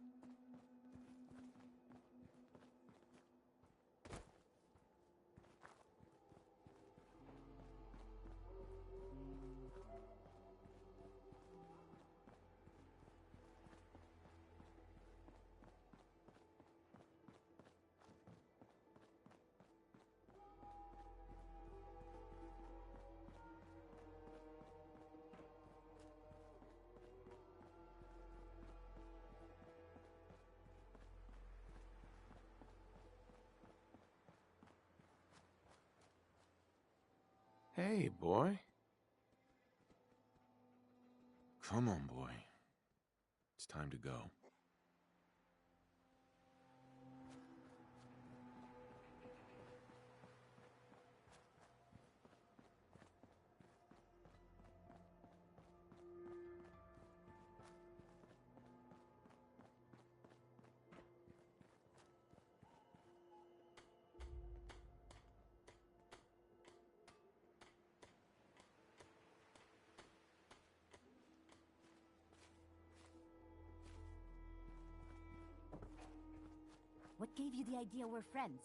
Hey, boy. Come on, boy. It's time to go. gave you the idea we're friends?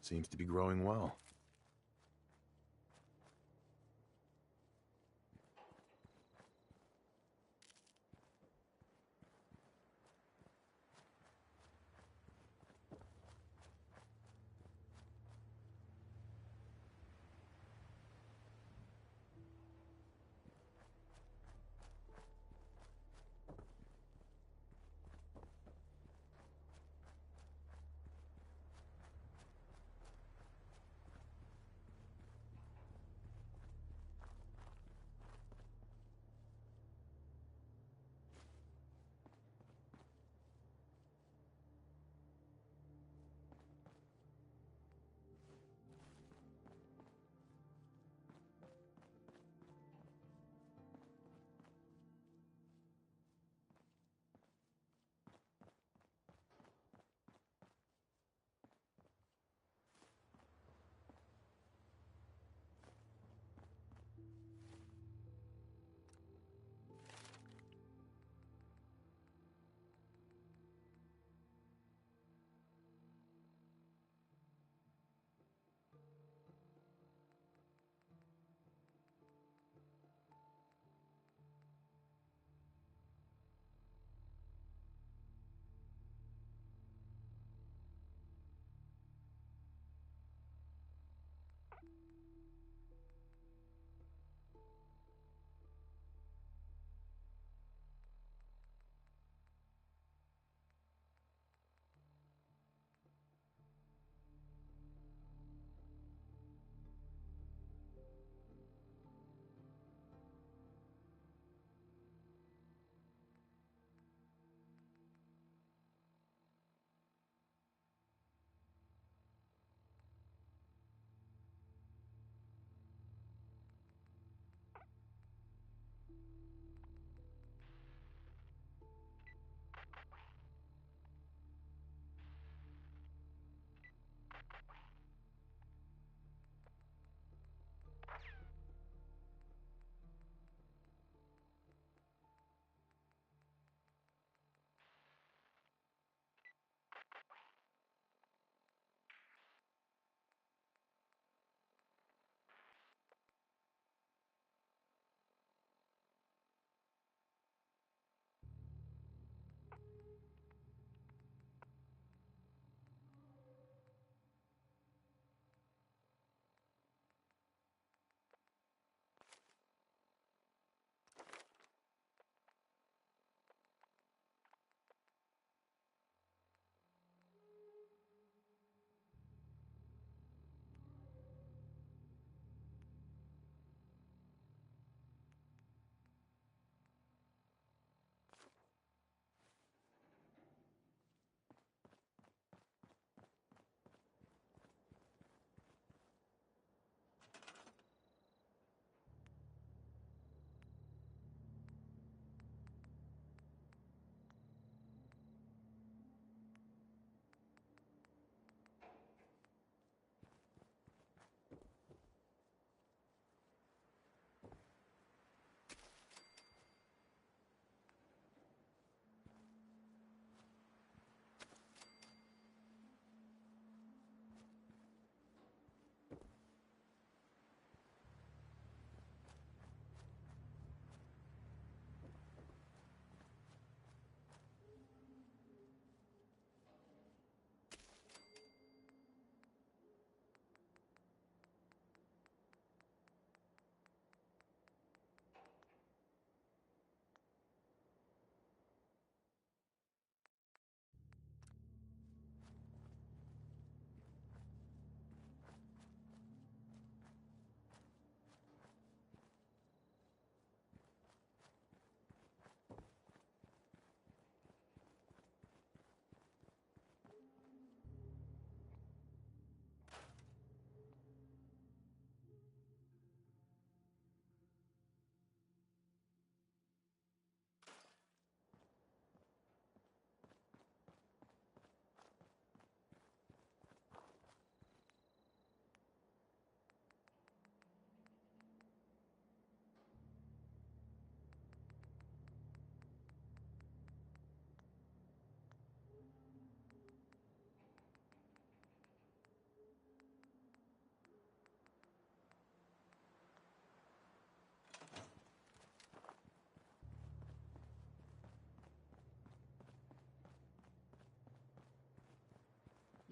Seems to be growing well.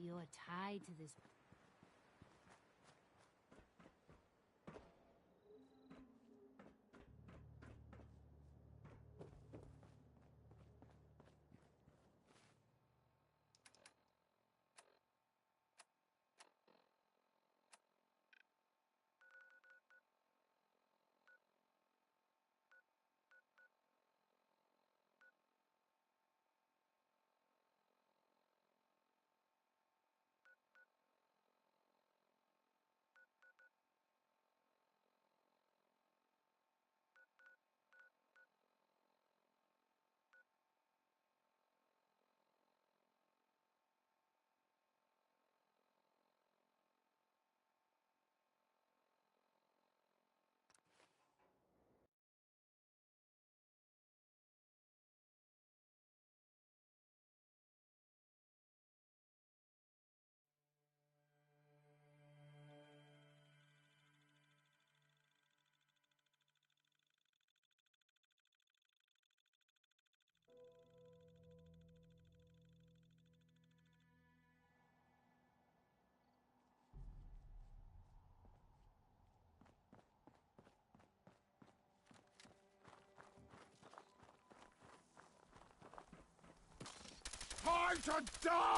You're tied to this. Time to die!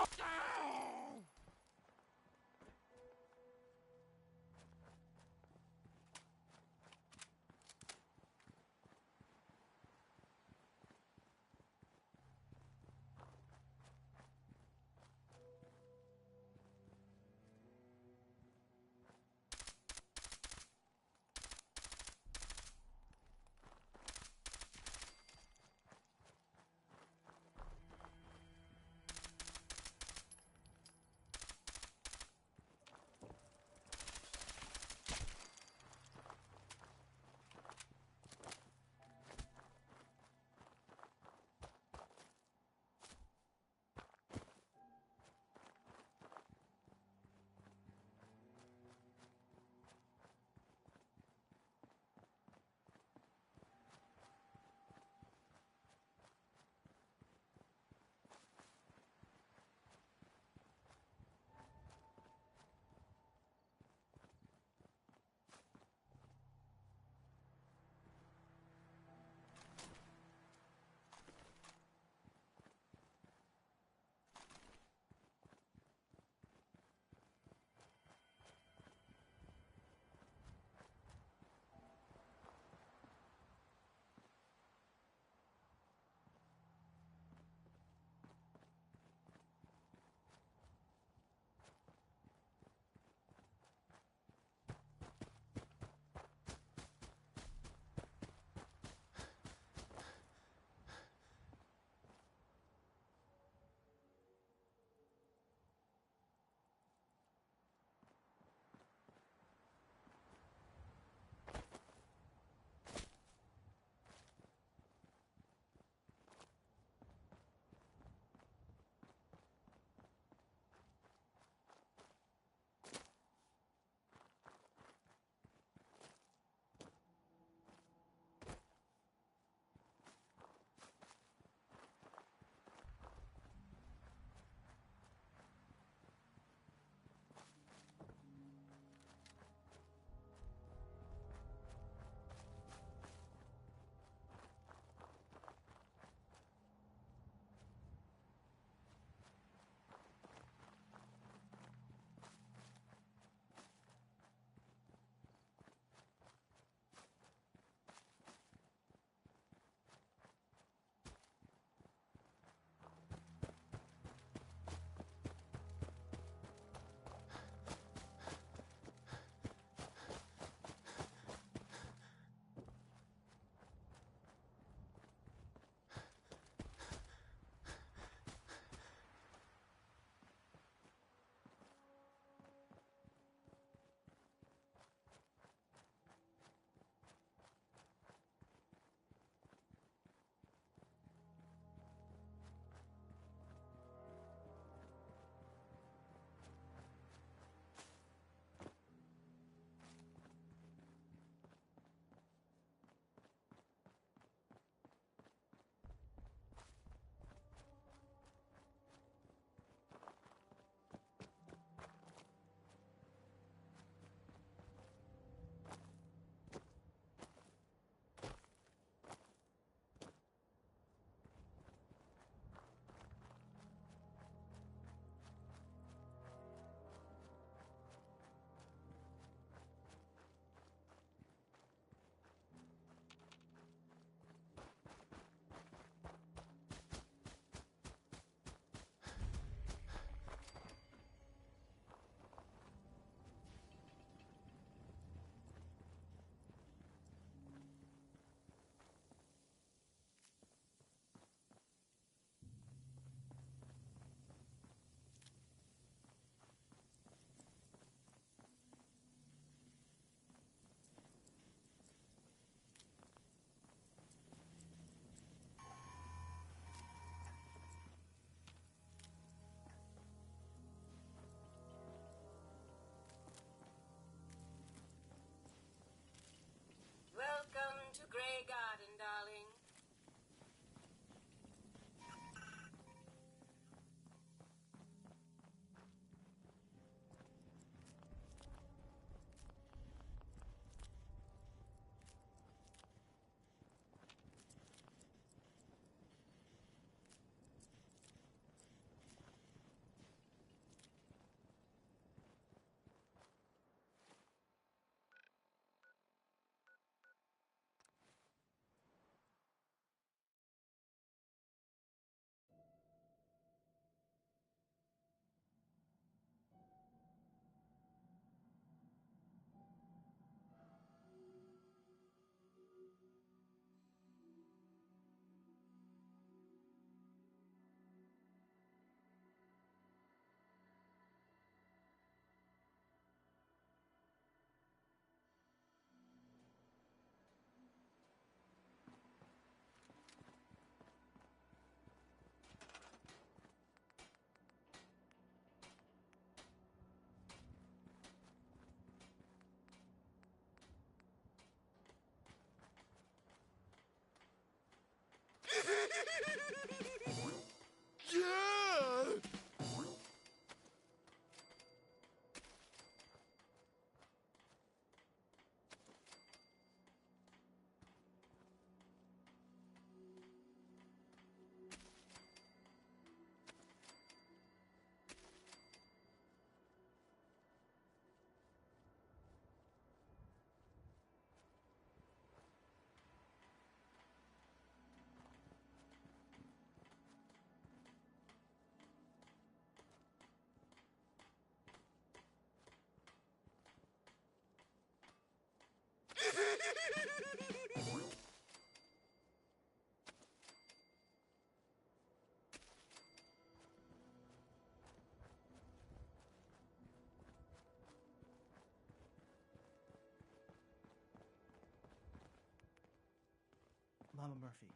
Mama Murphy,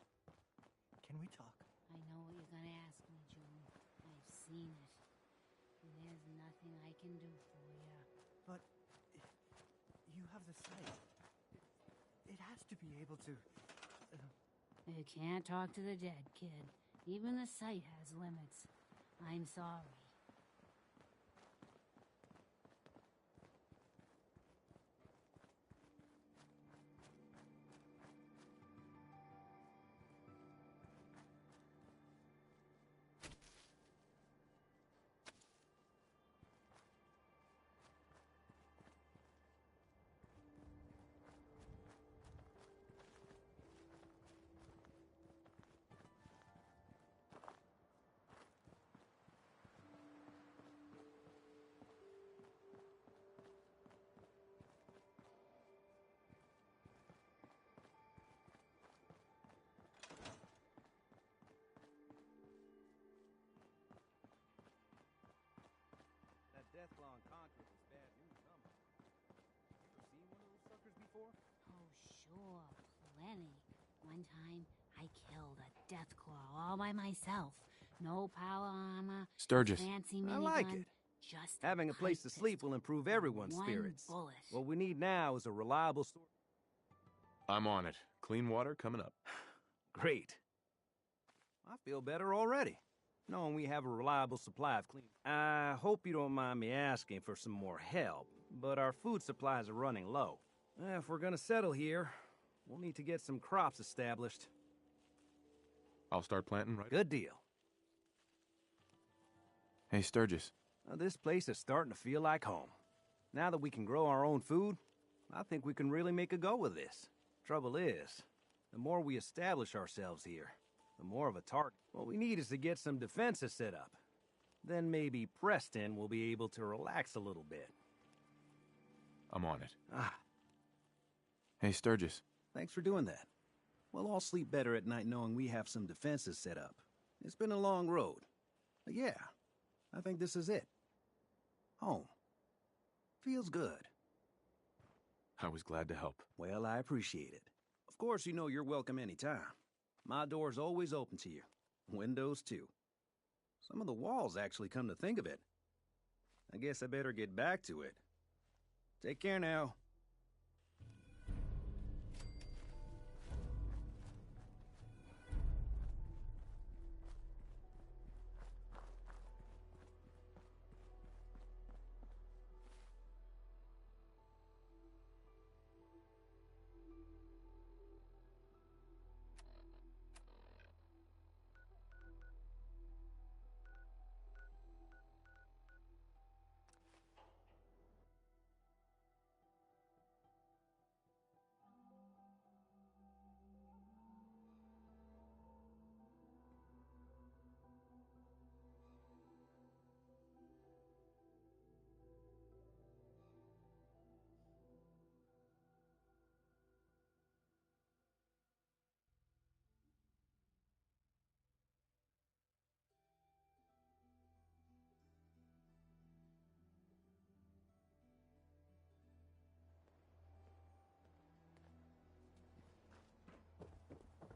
can we talk? I know what you're gonna ask me, June. I've seen it. There's nothing I can do for you. But you have the sight. It has to be able to... You can't talk to the dead, kid. Even the sight has limits. I'm sorry. Death claw on concrete is bad news, somehow. You ever seen one of those suckers before? Oh, sure. Plenty. One time, I killed a deathclaw all by myself. No power armor. Sturgis. Fancy I minigun, like it. Just Having a place to sleep will improve everyone's One spirits. bullet. What we need now is a reliable source. I'm on it. Clean water coming up. Great. I feel better already, knowing we have a reliable supply of clean. I hope you don't mind me asking for some more help, but our food supplies are running low. If we're gonna settle here, we'll need to get some crops established. I'll start planting right. Good deal. Hey, Sturgis. This place is starting to feel like home. Now that we can grow our own food, I think we can really make a go with this. Trouble is, the more we establish ourselves here, the more of a target. What we need is to get some defenses set up. Then maybe Preston will be able to relax a little bit. I'm on it. Ah. Hey, Sturgis. Thanks for doing that. We'll all sleep better at night knowing we have some defenses set up. It's been a long road. But yeah, I think this is it. Home. Feels good. I was glad to help. Well, I appreciate it. Of course, you know you're welcome anytime. My door's always open to you. Windows, too. Some of the walls actually come to think of it. I guess I better get back to it. Take care now.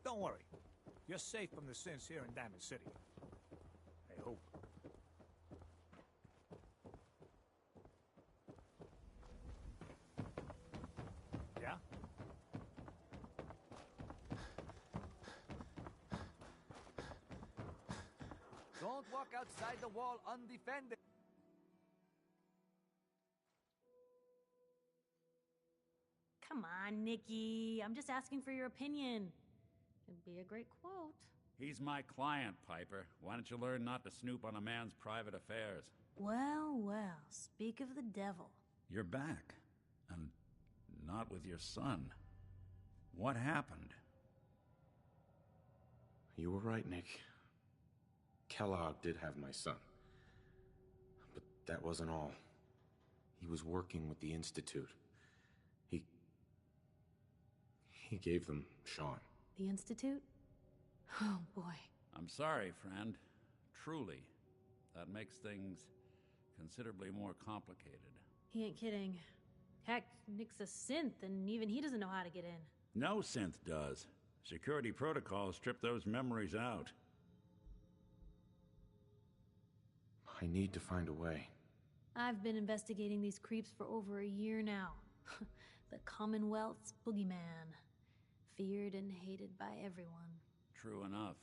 Don't worry. You're safe from the sins here in Diamond City. I hope. Yeah? Don't walk outside the wall undefended. Come on, Nikki. I'm just asking for your opinion. It'd be a great quote. He's my client, Piper. Why don't you learn not to snoop on a man's private affairs? Well, well, speak of the devil. You're back. And not with your son. What happened? You were right, Nick. Kellogg did have my son. But that wasn't all. He was working with the Institute. He gave them Sean. The Institute? Oh, boy. I'm sorry, friend. Truly. That makes things considerably more complicated. He ain't kidding. Heck, Nick's a synth, and even he doesn't know how to get in. No synth does. Security protocols strip those memories out. I need to find a way. I've been investigating these creeps for over a year now. The Commonwealth's boogeyman. Feared and hated by everyone. True enough.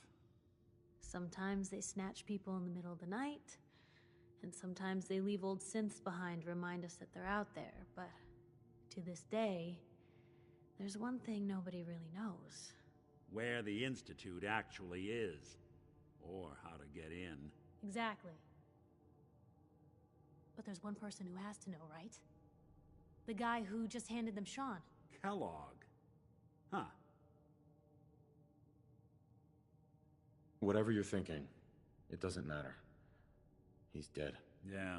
Sometimes they snatch people in the middle of the night, and sometimes they leave old synths behind to remind us that they're out there, but to this day, there's one thing nobody really knows. Where the Institute actually is. Or how to get in. Exactly. But there's one person who has to know, right? The guy who just handed them Sean. Kellogg. Huh. Whatever you're thinking, it doesn't matter. He's dead. Yeah.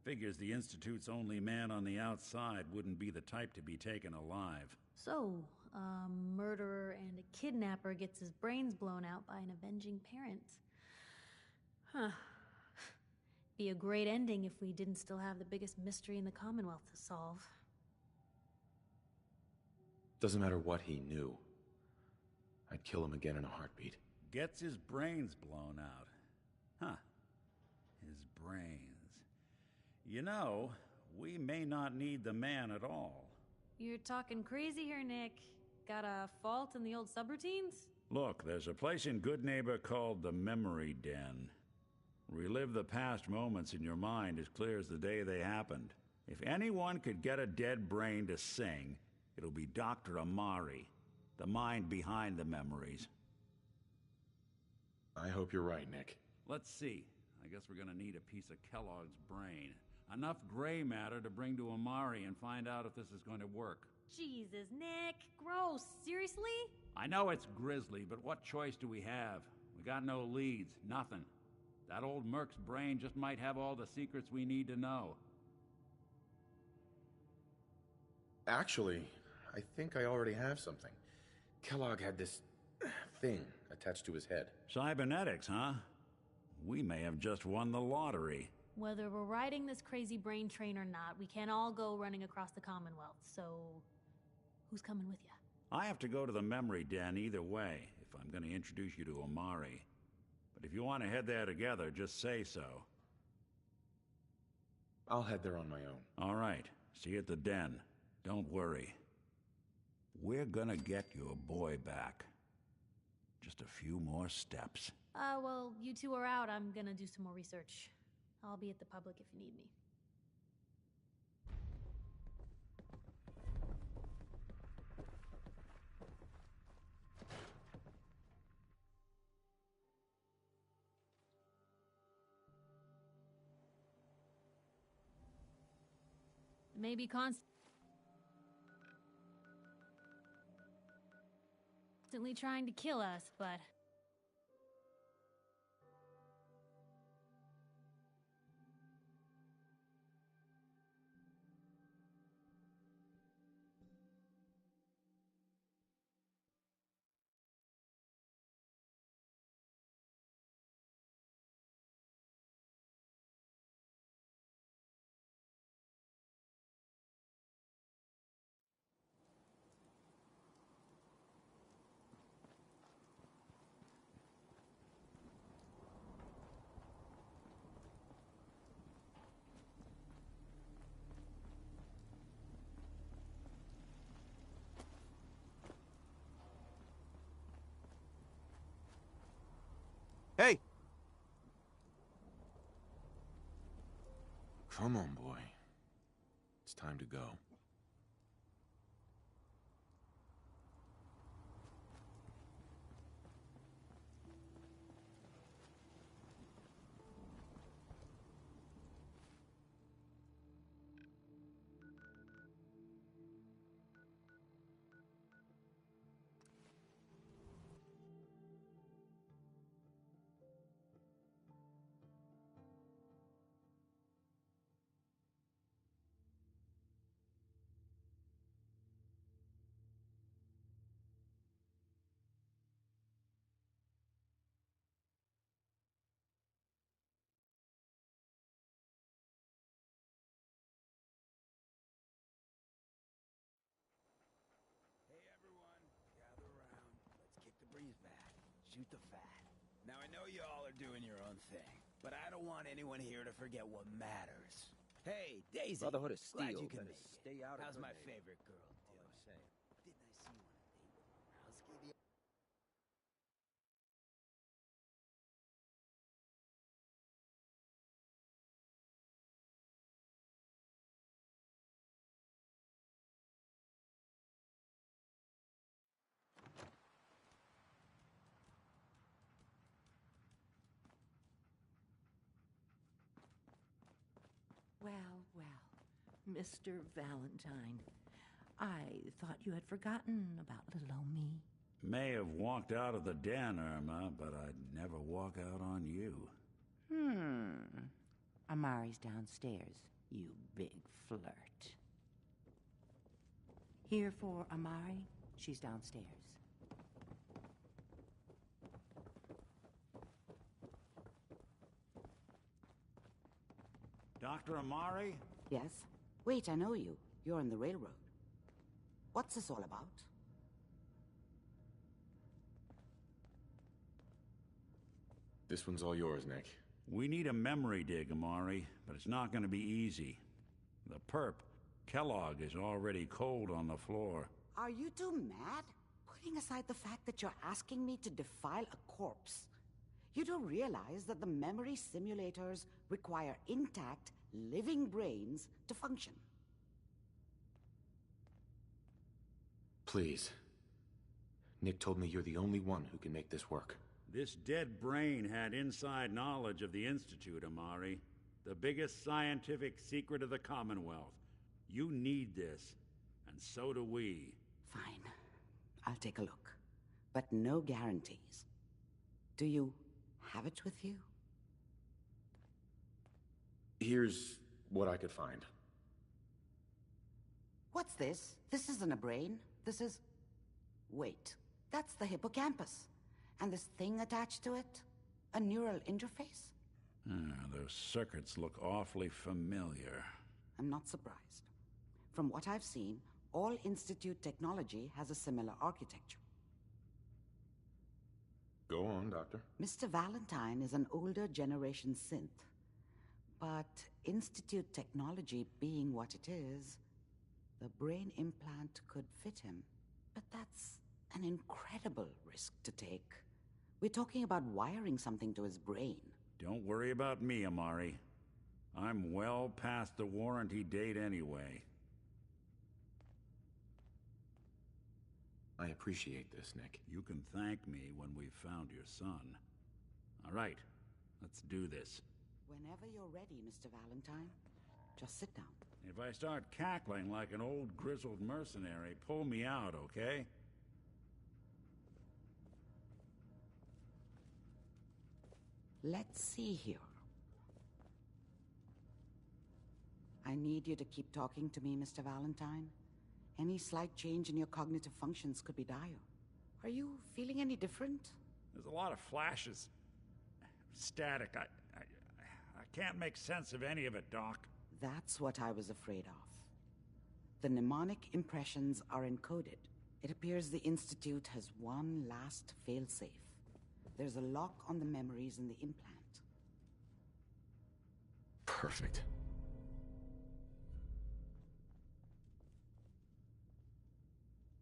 Figures the Institute's only man on the outside wouldn't be the type to be taken alive. So, a murderer and a kidnapper gets his brains blown out by an avenging parent. Huh. Be a great ending if we didn't still have the biggest mystery in the Commonwealth to solve. Doesn't matter what he knew. I'd kill him again in a heartbeat. Gets his brains blown out. Huh. His brains. You know, we may not need the man at all. You're talking crazy here, Nick. Got a fault in the old subroutines? Look, there's a place in Good Neighbor called the Memory Den. Relive the past moments in your mind as clear as the day they happened. If anyone could get a dead brain to sing, it'll be Dr. Amari, the mind behind the memories. I hope you're right, Nick. Let's see. I guess we're gonna need a piece of Kellogg's brain. Enough gray matter to bring to Amari and find out if this is going to work. Jesus, Nick. Gross. Seriously? I know it's grisly, but what choice do we have? We got no leads, nothing. That old Merc's brain just might have all the secrets we need to know. Actually, I think I already have something. Kellogg had this thing attached to his head. Cybernetics, huh? We may have just won the lottery. Whether we're riding this crazy brain train or not, we can't all go running across the Commonwealth, so who's coming with you? I have to go to the Memory Den either way, if I'm going to introduce you to Amari. But if you want to head there together, just say so. I'll head there on my own. All right. See you at the den. Don't worry. We're gonna get your boy back. Just a few more steps. Well, you two are out. I'm gonna do some more research. I'll be at the public if you need me. Maybe constantly trying to kill us, but Hey! Come on, boy. It's time to go. Shoot the fat. Now, I know you all are doing your own thing, but I don't want anyone here to forget what matters. Hey, Daisy. Brotherhood of Glad Steel you can better make it. stay out of How's her my name. favorite girl doing? Didn't I see you on a date with Howski the... Well, well, Mr. Valentine, I thought you had forgotten about little old me. May have walked out of the den, Irma, but I'd never walk out on you. Amari's downstairs, you big flirt. Here for Amari? She's downstairs. Dr. Amari? Yes? Wait, I know you. You're on the railroad. What's this all about? This one's all yours, Nick. We need a memory dig, Amari, but it's not going to be easy. The perp, Kellogg, is already cold on the floor. Are you two mad? Putting aside the fact that you're asking me to defile a corpse, you don't realize that the memory simulators require intact, living brains to function. Please. Nick told me you're the only one who can make this work. This dead brain had inside knowledge of the Institute, Amari. The biggest scientific secret of the Commonwealth. You need this, and so do we. Fine. I'll take a look. But no guarantees. Do you have it with you? Here's what I could find. What's this? This isn't a brain. This is... Wait. That's the hippocampus. And this thing attached to it? A neural interface? Those circuits look awfully familiar. I'm not surprised. From what I've seen, all Institute technology has a similar architecture. Go on, Doctor. Mr. Valentine is an older generation synth. But Institute technology being what it is, the brain implant could fit him. But that's an incredible risk to take. We're talking about wiring something to his brain. Don't worry about me, Amari. I'm well past the warranty date anyway. I appreciate this, Nick. You can thank me when we've found your son. All right, let's do this. Whenever you're ready, Mr. Valentine. Just sit down. If I start cackling like an old grizzled mercenary, pull me out, okay? Let's see here. I need you to keep talking to me, Mr. Valentine. Any slight change in your cognitive functions could be dire. Are you feeling any different? There's a lot of flashes. Static. I can't make sense of any of it, Doc. That's what I was afraid of. The mnemonic impressions are encoded. It appears the Institute has one last failsafe. There's a lock on the memories in the implant. Perfect.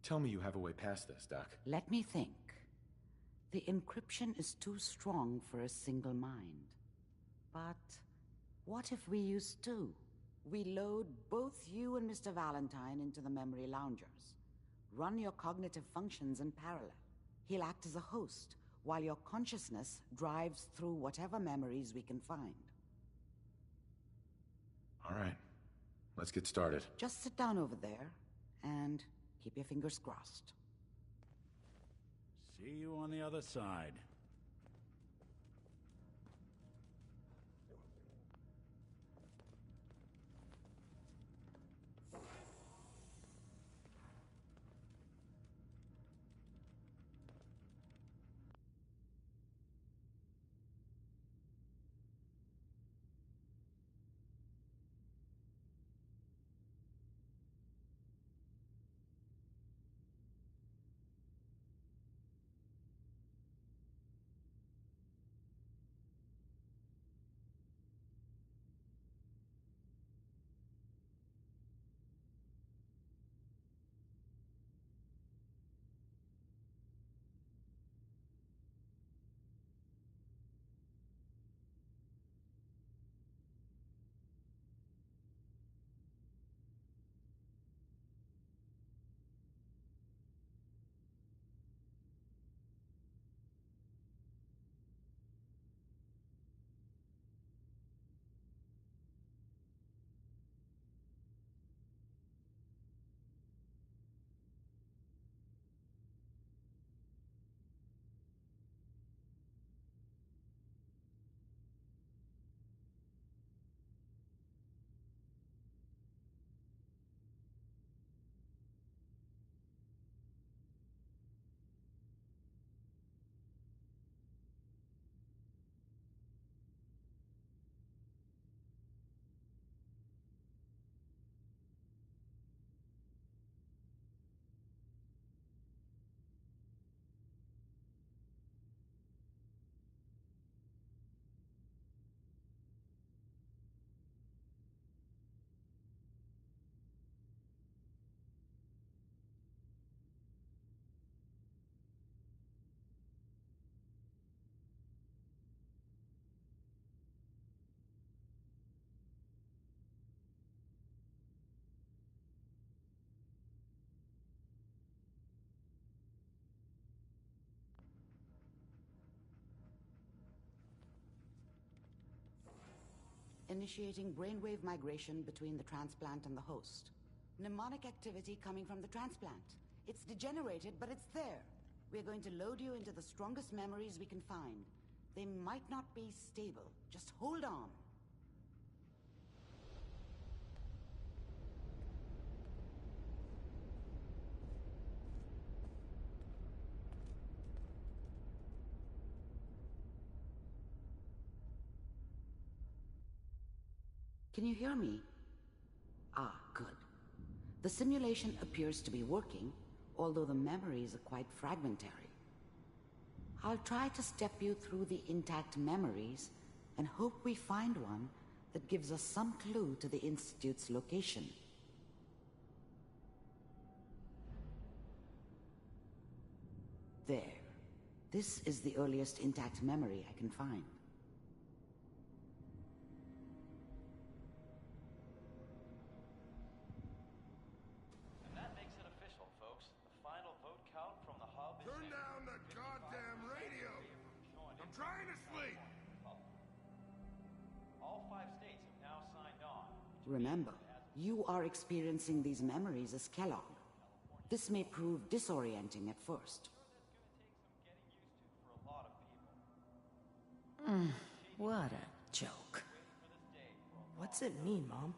Tell me you have a way past this, Doc. Let me think. The encryption is too strong for a single mind. But what if we use two? We load both you and Mr. Valentine into the memory loungers. Run your cognitive functions in parallel. He'll act as a host, while your consciousness drives through whatever memories we can find. All right. Let's get started. Just sit down over there, and keep your fingers crossed. See you on the other side. Initiating brainwave migration between the transplant and the host. Mnemonic activity coming from the transplant. It's degenerated, but it's there. We're going to load you into the strongest memories we can find. They might not be stable. Just hold on. Can you hear me? Ah, good. The simulation appears to be working, although the memories are quite fragmentary. I'll try to step you through the intact memories and hope we find one that gives us some clue to the Institute's location. There. This is the earliest intact memory I can find. Remember, you are experiencing these memories as Kellogg. This may prove disorienting at first. What a joke. What's it mean, Mom?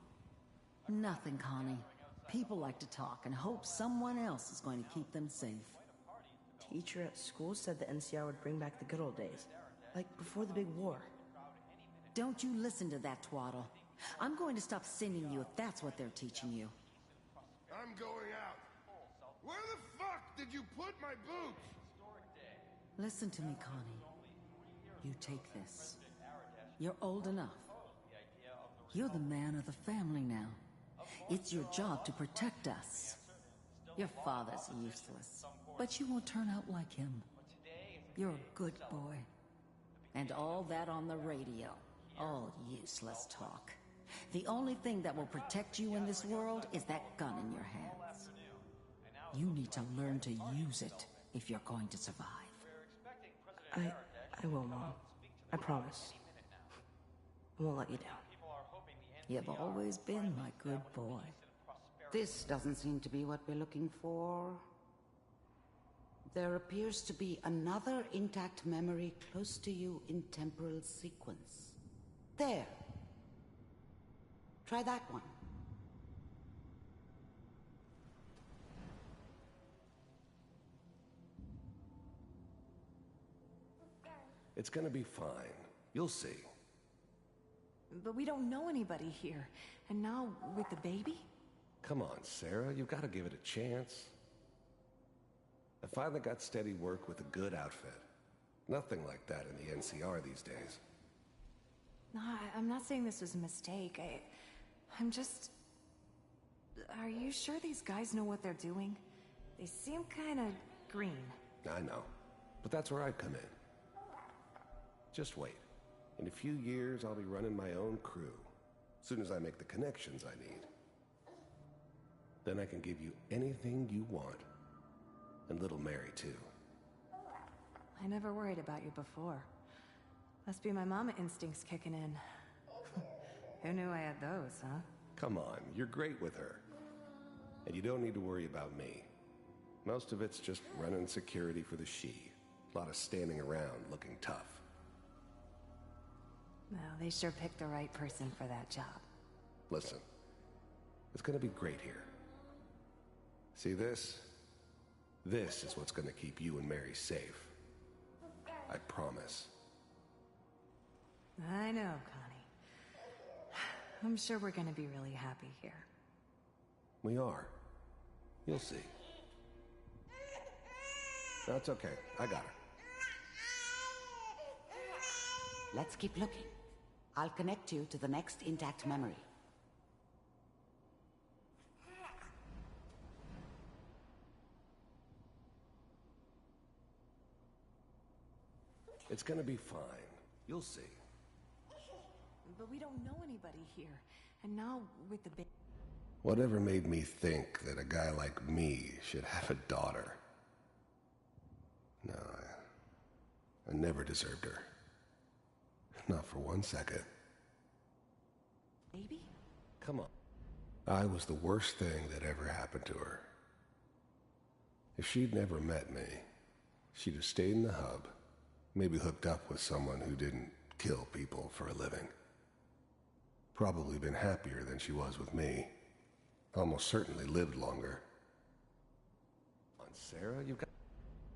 Nothing, Connie. People like to talk and hope someone else is going to keep them safe. Teacher at school said the NCR would bring back the good old days. Like before the big war. Don't you listen to that twaddle. I'm going to stop sending you if that's what they're teaching you. I'm going out. Where the fuck did you put my boots? Listen to me, Connie. You take this. You're old enough. You're the man of the family now. It's your job to protect us. Your father's useless, but you won't turn out like him. You're a good boy. And all that on the radio, all useless talk. The only thing that will protect you in this world is that gun in your hands. You need to learn to use it if you're going to survive. I will, Mom. I promise. I won't let you down. You've always been my good boy. This doesn't seem to be what we're looking for. There appears to be another intact memory close to you in temporal sequence. There. Try that one. It's gonna be fine. You'll see. But we don't know anybody here. And now, with the baby? Come on, Sarah. You've got to give it a chance. I finally got steady work with a good outfit. Nothing like that in the NCR these days. No, I'm not saying this was a mistake. I'm just... Are you sure these guys know what they're doing? They seem kinda green. I know. But that's where I come in. Just wait. In a few years, I'll be running my own crew. As soon as I make the connections I need. Then I can give you anything you want. And little Mary, too. I never worried about you before. Must be my mama instincts kicking in. Who knew I had those, huh? Come on, you're great with her. And you don't need to worry about me. Most of it's just running security for the she. A lot of standing around looking tough. Well, they sure picked the right person for that job. Listen, it's gonna be great here. See this? This is what's gonna keep you and Mary safe. I promise. I know, Connie. I'm sure we're gonna be really happy here. We are. You'll see. That's okay. I got her. Let's keep looking. I'll connect you to the next intact memory. It's gonna be fine. You'll see. But we don't know anybody here. And now, with the baby... Whatever made me think that a guy like me should have a daughter? No, I never deserved her. Not for 1 second. Baby? Come on. I was the worst thing that ever happened to her. If she'd never met me, she'd have stayed in the hub, maybe hooked up with someone who didn't kill people for a living. Probably been happier than she was with me. Almost certainly lived longer. Come on, Sarah, you've got...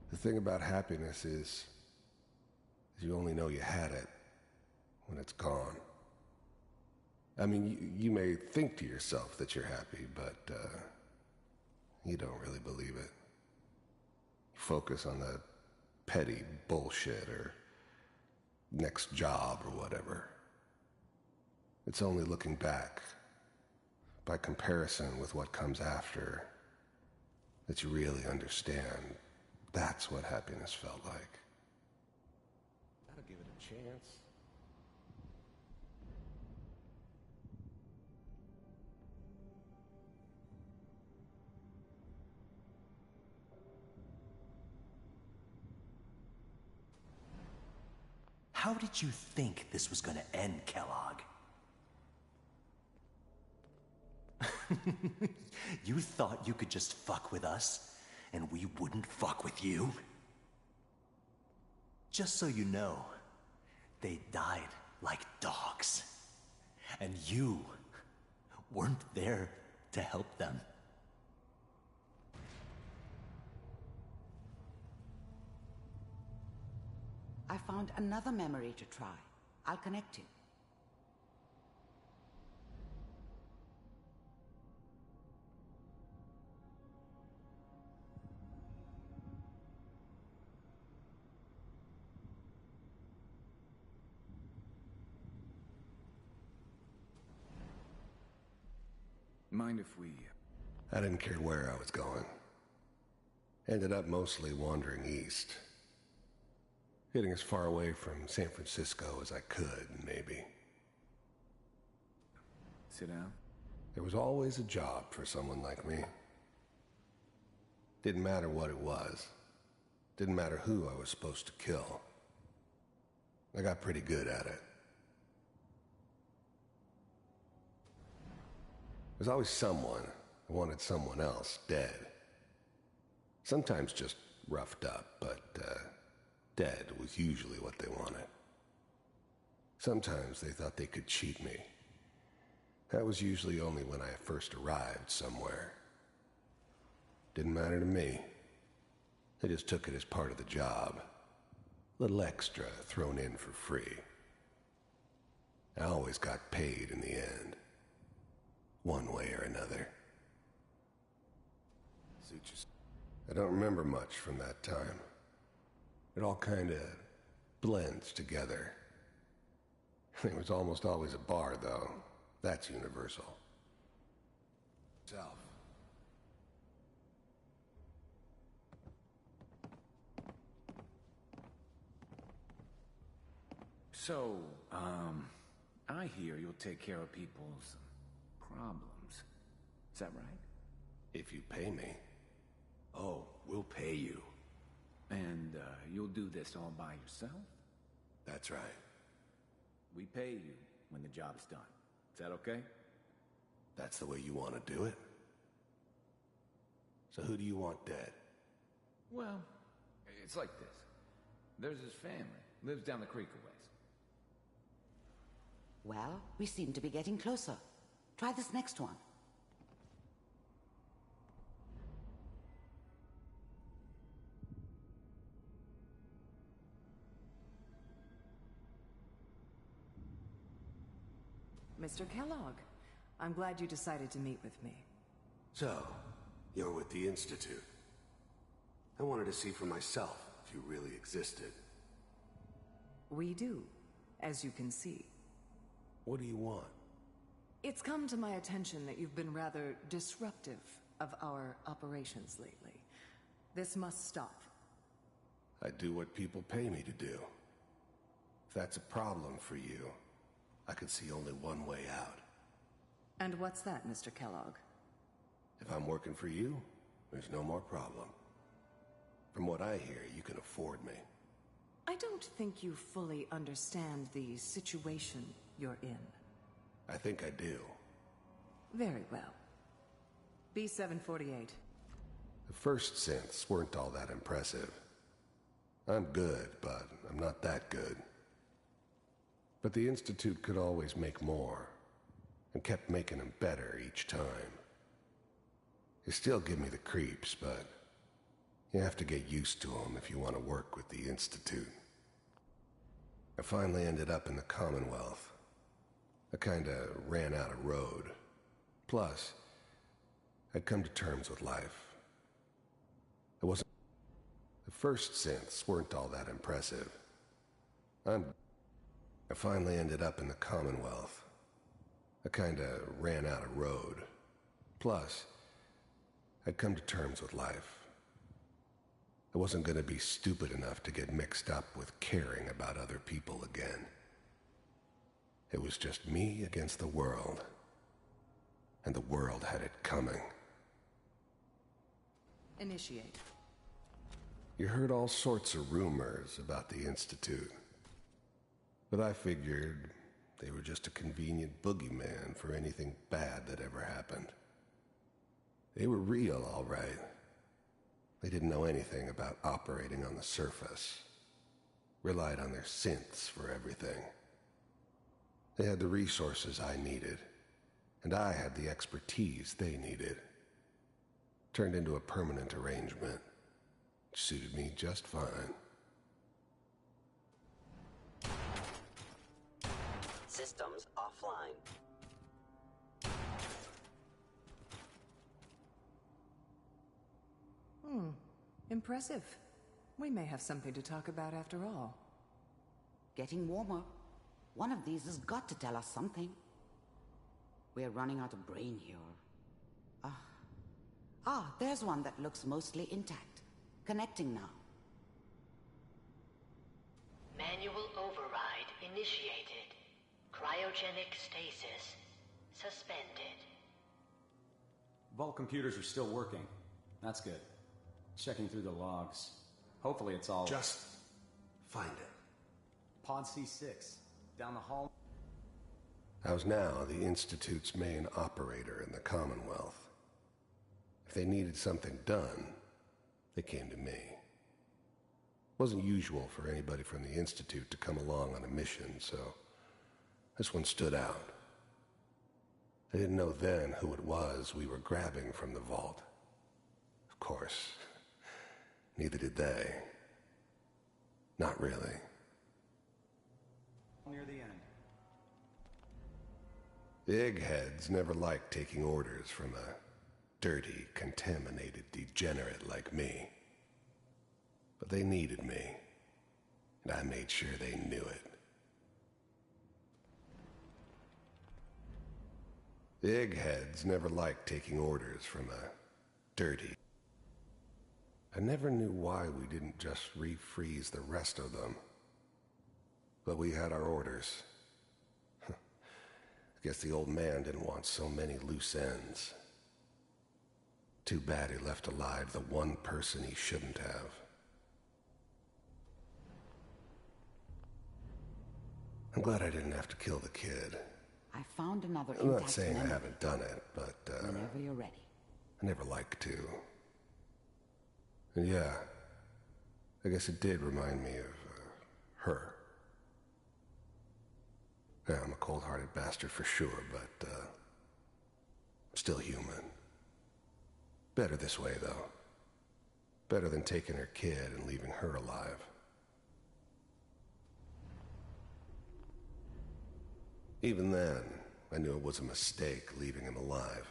The thing about happiness is you only know you had it when it's gone. I mean, you may think to yourself that you're happy, but you don't really believe it. You focus on the petty bullshit or next job or whatever. It's only looking back, by comparison with what comes after, that you really understand that's what happiness felt like. Gotta give it a chance. How did you think this was gonna end, Kellogg? You thought you could just fuck with us, and we wouldn't fuck with you? Just so you know, they died like dogs. And you weren't there to help them. I found another memory to try. I'll connect you. Mind if we... I didn't care where I was going. Ended up mostly wandering east. Getting as far away from San Francisco as I could, maybe. Sit down. There was always a job for someone like me. Didn't matter what it was. Didn't matter who I was supposed to kill. I got pretty good at it. There's always someone who wanted someone else dead. Sometimes just roughed up, but dead was usually what they wanted. Sometimes they thought they could cheat me. That was usually only when I first arrived somewhere. Didn't matter to me. They just took it as part of the job. A little extra thrown in for free. I always got paid in the end. One way or another. I don't remember much from that time. It all kinda blends together. There was almost always a bar, though. That's universal. Self. So, I hear you'll take care of people's problems. Is that right? If you pay me. Oh, we'll pay you. And, you'll do this all by yourself? That's right. We pay you when the job's done. Is that okay? That's the way you want to do it? So who do you want dead? Well, it's like this. There's his family. Lives down the creek a ways. Well, we seem to be getting closer. Try this next one. Mr. Kellogg, I'm glad you decided to meet with me. So, you're with the Institute. I wanted to see for myself if you really existed. We do, as you can see. What do you want? It's come to my attention that you've been rather disruptive of our operations lately. This must stop. I do what people pay me to do. If that's a problem for you, I could see only one way out. And what's that, Mr. Kellogg? If I'm working for you, there's no more problem. From what I hear, you can afford me. I don't think you fully understand the situation you're in. I think I do. Very well. B-748. The first synths weren't all that impressive. I'm good, but I'm not that good. But the Institute could always make more, and kept making them better each time. They still give me the creeps, but you have to get used to them if you want to work with the Institute. I finally ended up in the Commonwealth. I kinda ran out of road. Plus, I'd come to terms with life. It wasn't... The first synths weren't all that impressive. I finally ended up in the Commonwealth. I kinda ran out of road. Plus, I'd come to terms with life. I wasn't gonna be stupid enough to get mixed up with caring about other people again. It was just me against the world. And the world had it coming. Initiate. You heard all sorts of rumors about the Institute. But I figured they were just a convenient boogeyman for anything bad that ever happened. They were real, all right. They didn't know anything about operating on the surface. Relied on their synths for everything. They had the resources I needed, and I had the expertise they needed. Turned into a permanent arrangement. Suited me just fine. Systems offline. Impressive. We may have something to talk about after all. Getting warmer. One of these has got to tell us something. We're running out of brain here. There's one that looks mostly intact. Connecting now. Manual override initiated. Cryogenic stasis. suspended. Vault computers are still working. That's good. Checking through the logs. Hopefully it's all... Just find it. Pod C6. Down the hall. I was now the Institute's main operator in the Commonwealth. If they needed something done, they came to me. It wasn't usual for anybody from the Institute to come along on a mission, so this one stood out. I didn't know then who it was we were grabbing from the vault. Of course, neither did they. Not really. Near the end. The eggheads never liked taking orders from a dirty, contaminated degenerate like me. But they needed me, and I made sure they knew it. The eggheads never liked taking orders from a dirty... I never knew why we didn't just refreeze the rest of them. But we had our orders. I guess the old man didn't want so many loose ends. Too bad he left alive the one person he shouldn't have. I'm glad I didn't have to kill the kid. I found another I'm not intact saying I memory. haven't done it, but, Whenever you're ready. I never liked to. And yeah, I guess it did remind me of, her. Yeah, I'm a cold-hearted bastard for sure, but, I'm still human. Better this way, though. Better than taking her kid and leaving her alive. Even then, I knew it was a mistake leaving him alive.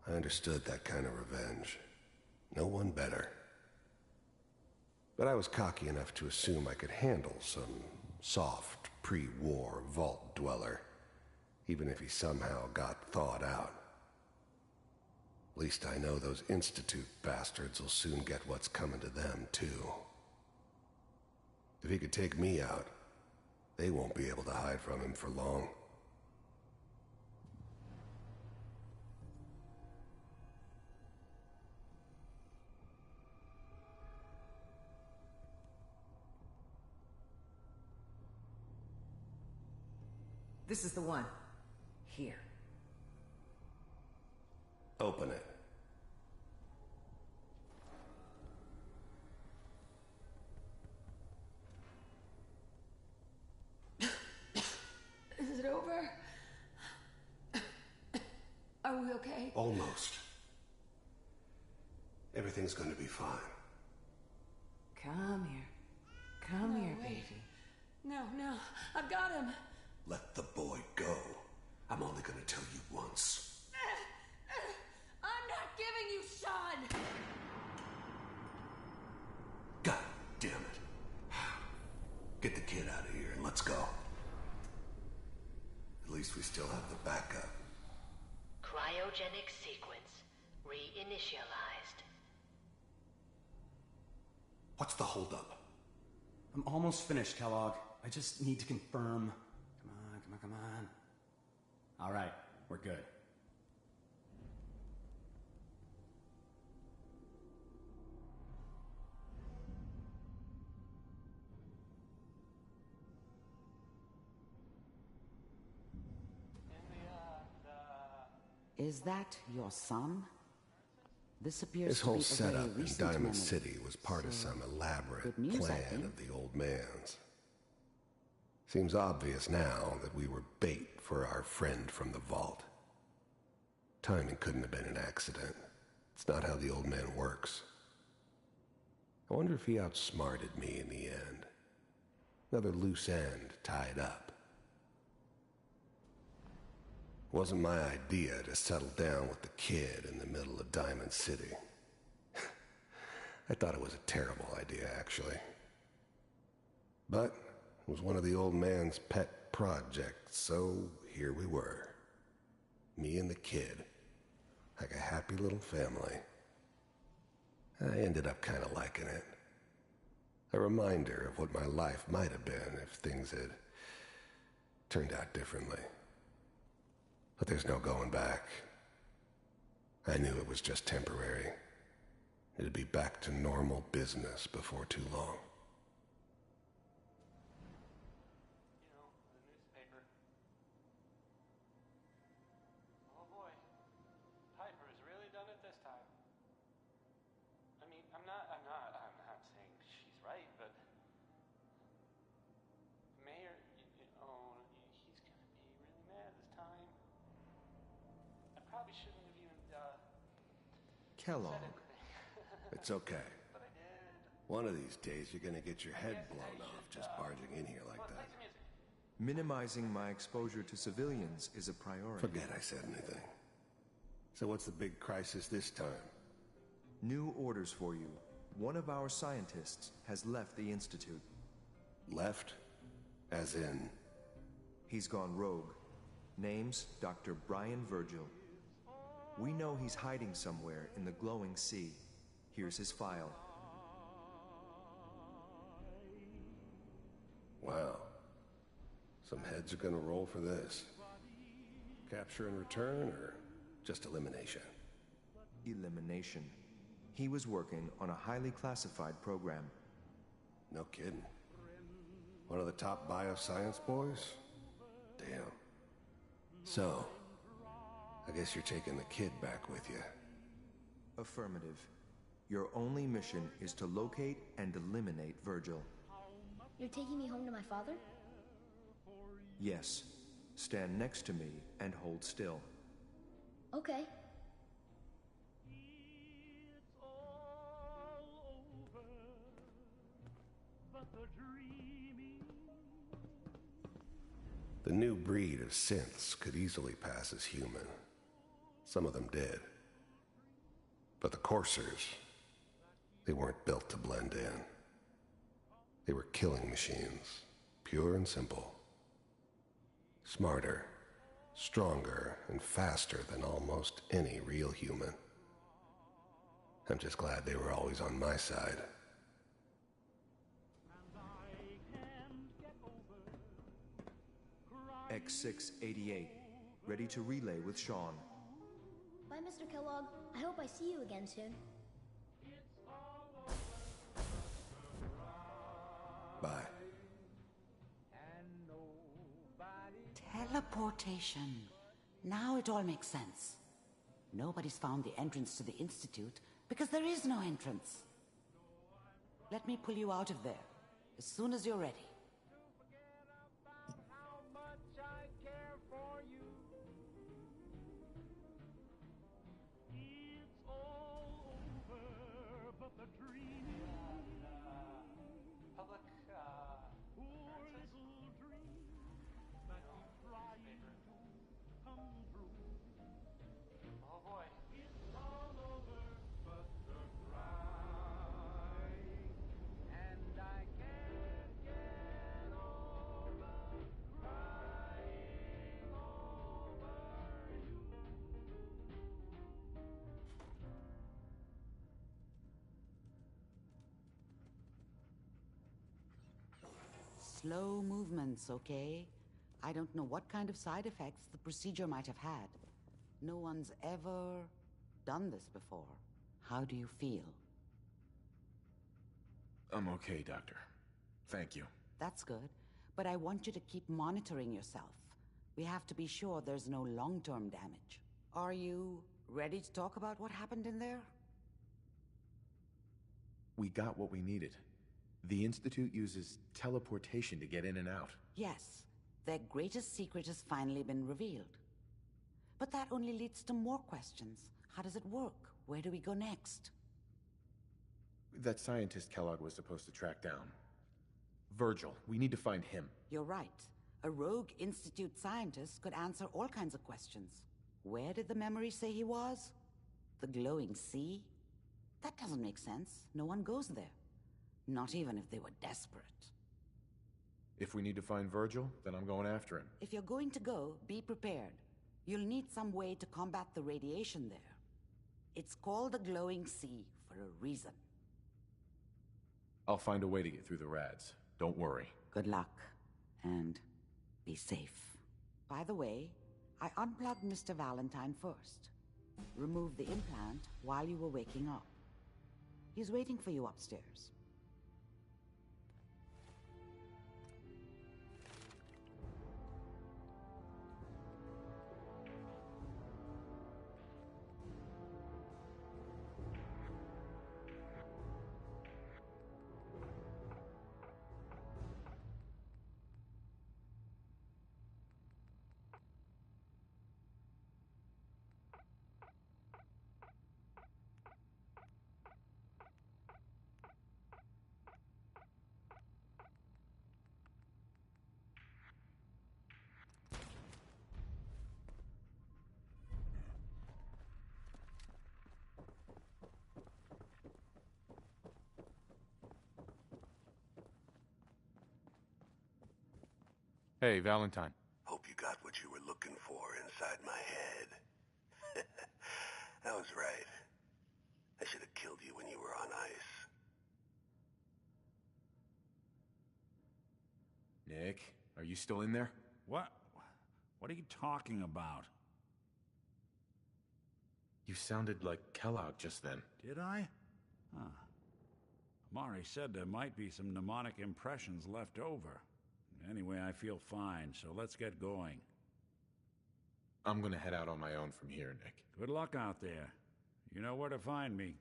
I understood that kind of revenge. No one better. But I was cocky enough to assume I could handle some soft, pre-war vault dweller, even if he somehow got thawed out. At least I know those Institute bastards will soon get what's coming to them, too. If he could take me out, they won't be able to hide from him for long. This is the one. Here. Open it. Is it over? Are we okay? Almost. Everything's gonna be fine. Come here. Come No, here, wait. baby. No, I've got him. Let the boy go. I'm only gonna tell you once. I'm not giving you Sean! God damn it. Get the kid out of here and let's go. At least we still have the backup. Cryogenic sequence reinitialized. What's the holdup? I'm almost finished, Kellogg. I just need to confirm. Come on. All right, we're good. Is that your son? This appears This to whole be a setup very in recent Diamond memory. City was part of So, some elaborate good news, I plan think. of the old man's. Seems obvious now that we were bait for our friend from the vault. Timing couldn't have been an accident. It's not how the old man works. I wonder if he outsmarted me in the end. Another loose end tied up. Wasn't my idea to settle down with the kid in the middle of Diamond City. I thought it was a terrible idea, actually. But it was one of the old man's pet projects, so here we were. Me and the kid. Like a happy little family. I ended up kind of liking it. A reminder of what my life might have been if things had turned out differently. But there's no going back. I knew it was just temporary. It'd be back to normal business before too long. You know, the newspaper. Oh boy. Piper has really done it this time. I mean, I'm not saying she's right, but Mayor, he's gonna be really mad this time. I probably shouldn't have even, Kellogg. said anything. It's okay. But I did. One of these days, you're gonna get your head blown off just barging in here like that. Minimizing my exposure to civilians is a priority. Forget I said anything. So what's the big crisis this time? New orders for you. One of our scientists has left the Institute. Left? As in? He's gone rogue. Name's Dr. Brian Virgil. We know he's hiding somewhere in the glowing sea. Here's his file. Wow. Some heads are gonna roll for this. Capture and return, or just elimination? Elimination. He was working on a highly classified program. No kidding. One of the top bioscience boys? Damn. So, I guess you're taking the kid back with you. Affirmative. Your only mission is to locate and eliminate Virgil. You're taking me home to my father? Yes. Stand next to me and hold still. Okay. The new breed of synths could easily pass as human. Some of them did. But the coursers, they weren't built to blend in. They were killing machines, pure and simple. Smarter, stronger, and faster than almost any real human. I'm just glad they were always on my side. X688, ready to relay with Sean. Bye, Mr. Kellogg. I hope I see you again soon. Bye. Teleportation. Now it all makes sense. Nobody's found the entrance to the Institute because there is no entrance. Let me pull you out of there as soon as you're ready. Public, oh boy. And I can't get over crying over you. Slow movements, okay? I don't know what kind of side effects the procedure might have had. No one's ever done this before. How do you feel? I'm okay, Doctor. Thank you. That's good, but I want you to keep monitoring yourself. We have to be sure there's no long-term damage. Are you ready to talk about what happened in there? We got what we needed. The Institute uses teleportation to get in and out. Yes, their greatest secret has finally been revealed. But that only leads to more questions. How does it work? Where do we go next? That scientist Kellogg was supposed to track down. Virgil, we need to find him. You're right. A rogue Institute scientist could answer all kinds of questions. Where did the memory say he was? The glowing sea? That doesn't make sense. No one goes there. Not even if they were desperate. If we need to find Virgil, then I'm going after him. If you're going to go, be prepared. You'll need some way to combat the radiation there. It's called the glowing sea for a reason. I'll find a way to get through the rads. Don't worry. Good luck. And be safe. By the way, I unplugged Mr. Valentine first. Removed the implant while you were waking up. He's waiting for you upstairs. Hey, Valentine. Hope you got what you were looking for inside my head. I was right. I should have killed you when you were on ice. Nick, are you still in there? What? What are you talking about? You sounded like Kellogg just then. Did I? Huh. Amari said there might be some mnemonic impressions left over. Anyway, I feel fine, so let's get going. I'm gonna head out on my own from here, Nick. Good luck out there. You know where to find me.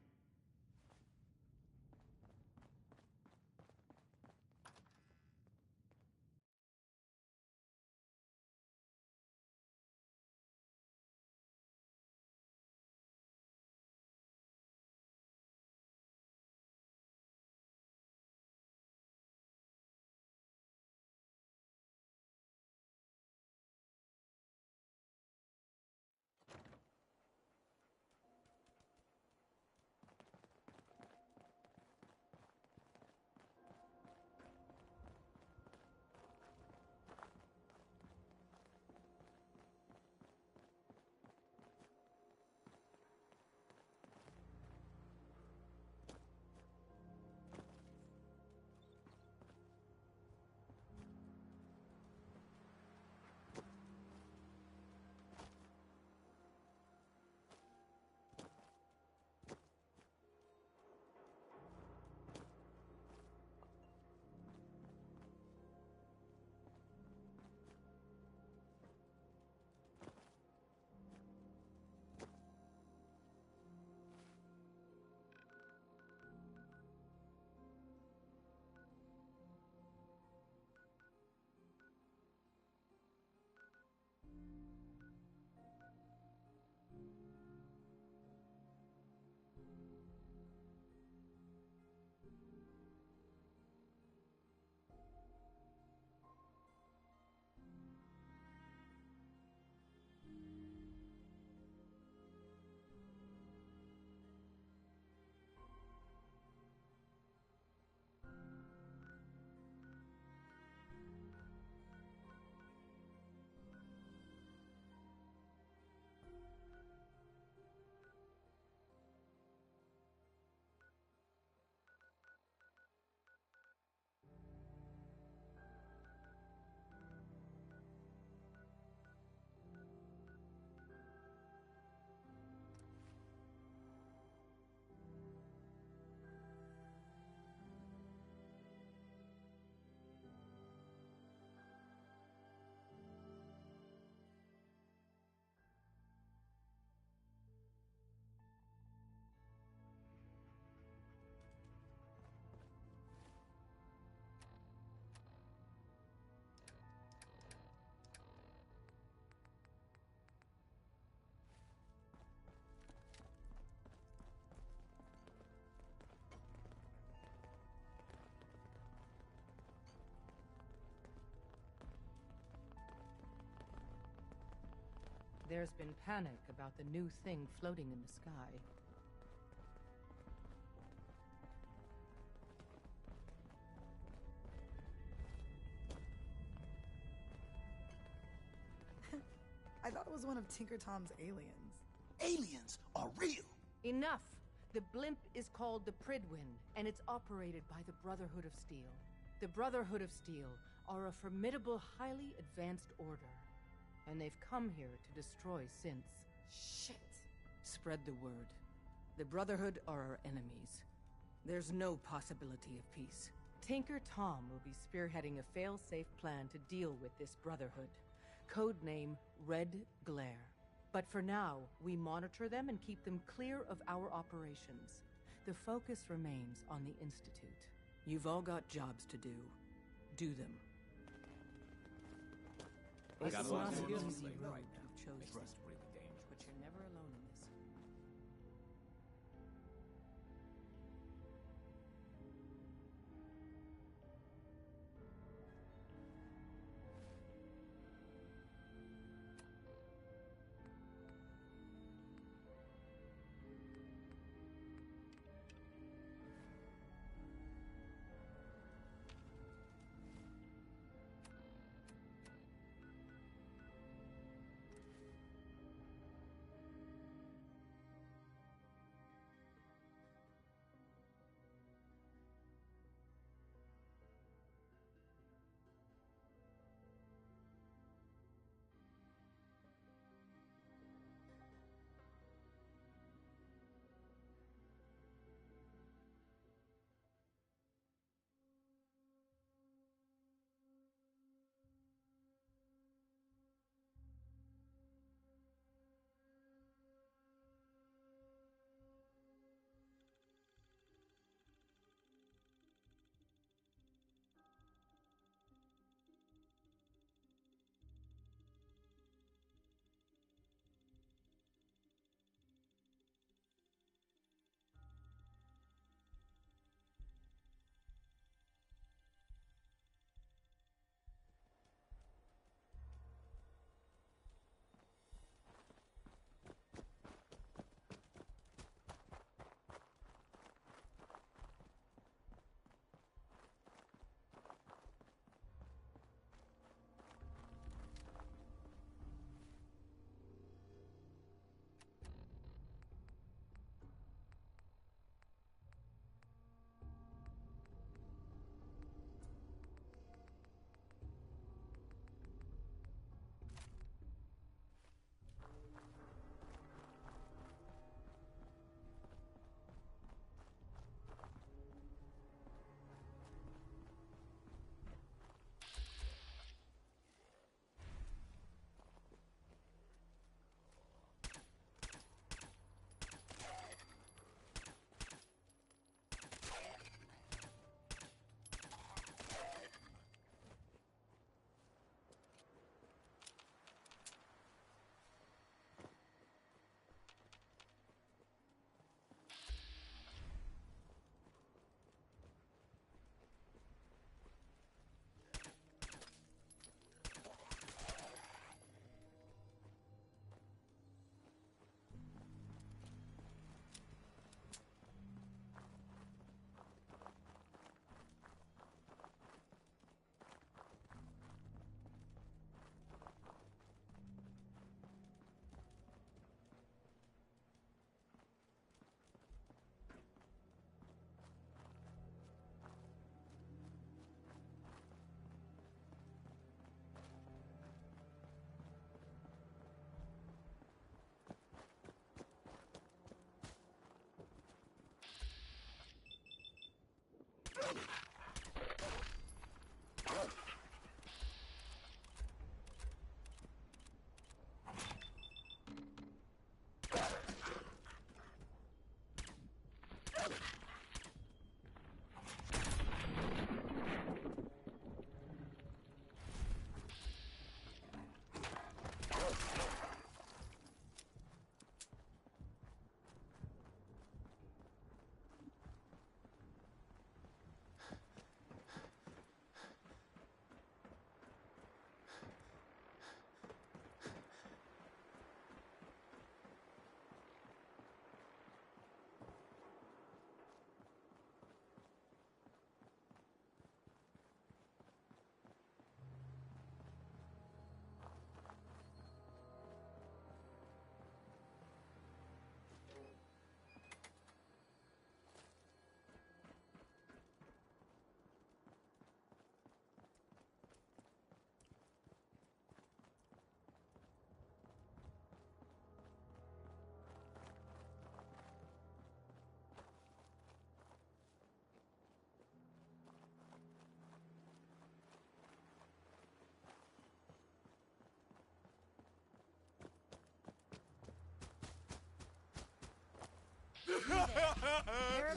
There's been panic about the new thing floating in the sky. I thought it was one of Tinker Tom's aliens. Aliens are real! Enough! The blimp is called the Pridwin, and it's operated by the Brotherhood of Steel. The Brotherhood of Steel are a formidable, highly advanced order. and they've come here to destroy synths. Shit. Spread the word. The Brotherhood are our enemies. There's no possibility of peace. Tinker Tom will be spearheading a fail-safe plan to deal with this Brotherhood. Codename Red Glare. But for now, we monitor them and keep them clear of our operations. The focus remains on the Institute. You've all got jobs to do. Do them. I This got is a lot not to an do easy right road now. you've chosen. Trust really dangerous. But you're never alone in this.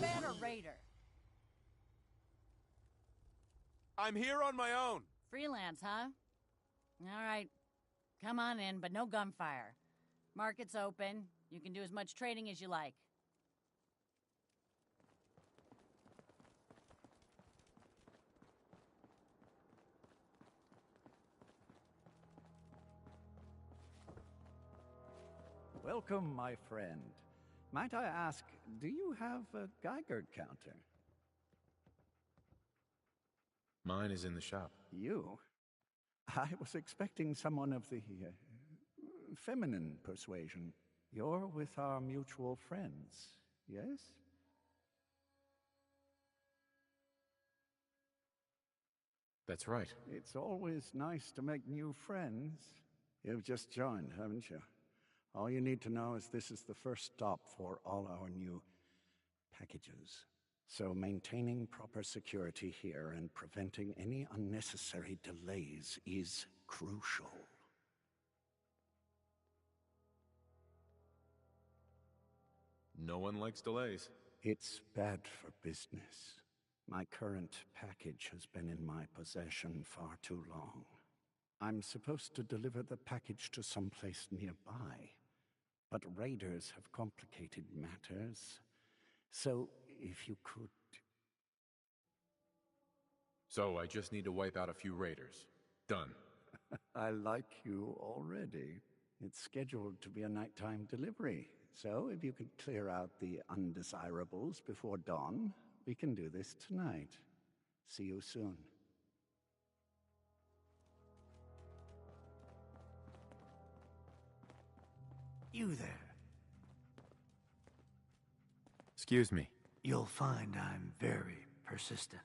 Contraband or raider? I'm here on my own. Freelance, huh? All right. Come on in, but no gunfire. Market's open. You can do as much trading as you like. Welcome, my friend. Might I ask, do you have a Geiger counter? Mine is in the shop. You? I was expecting someone of the feminine persuasion. You're with our mutual friends, yes? That's right. It's always nice to make new friends. You've just joined, haven't you? All you need to know is this is the first stop for all our new packages. So maintaining proper security here and preventing any unnecessary delays is crucial. No one likes delays. It's bad for business. My current package has been in my possession far too long. I'm supposed to deliver the package to someplace nearby, but raiders have complicated matters. So, if you could... So, I just need to wipe out a few raiders. Done. I like you already. It's scheduled to be a nighttime delivery. So, if you could clear out the undesirables before dawn, we can do this tonight. See you soon. You there. Excuse me. You'll find I'm very persistent.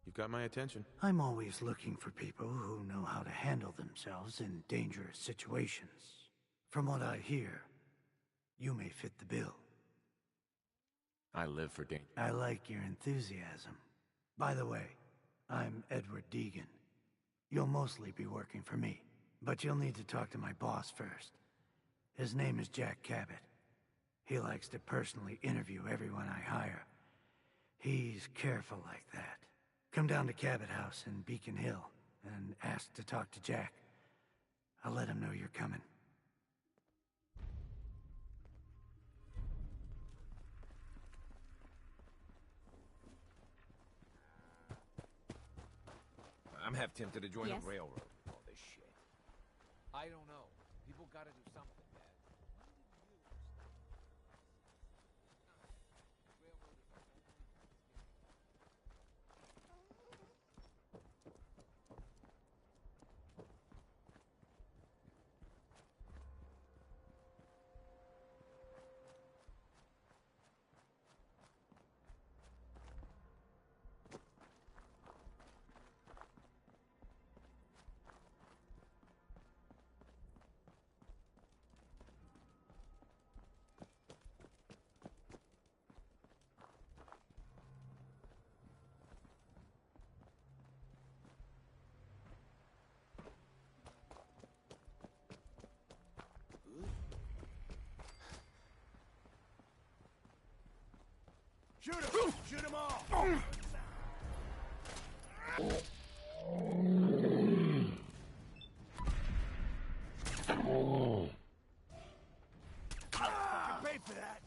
You've got my attention. I'm always looking for people who know how to handle themselves in dangerous situations. From what I hear, you may fit the bill. I live for danger. I like your enthusiasm. By the way, I'm Edward Deegan. You'll mostly be working for me, but you'll need to talk to my boss first. His name is Jack Cabot. He likes to personally interview everyone I hire. He's careful like that. Come down to Cabot House in Beacon Hill and ask to talk to Jack. I'll let him know you're coming. I'm half tempted to join Yes? a railroad with all this shit. I don't know. People gotta do something, man. Shoot him! Shoot them all! Fucking pay for that!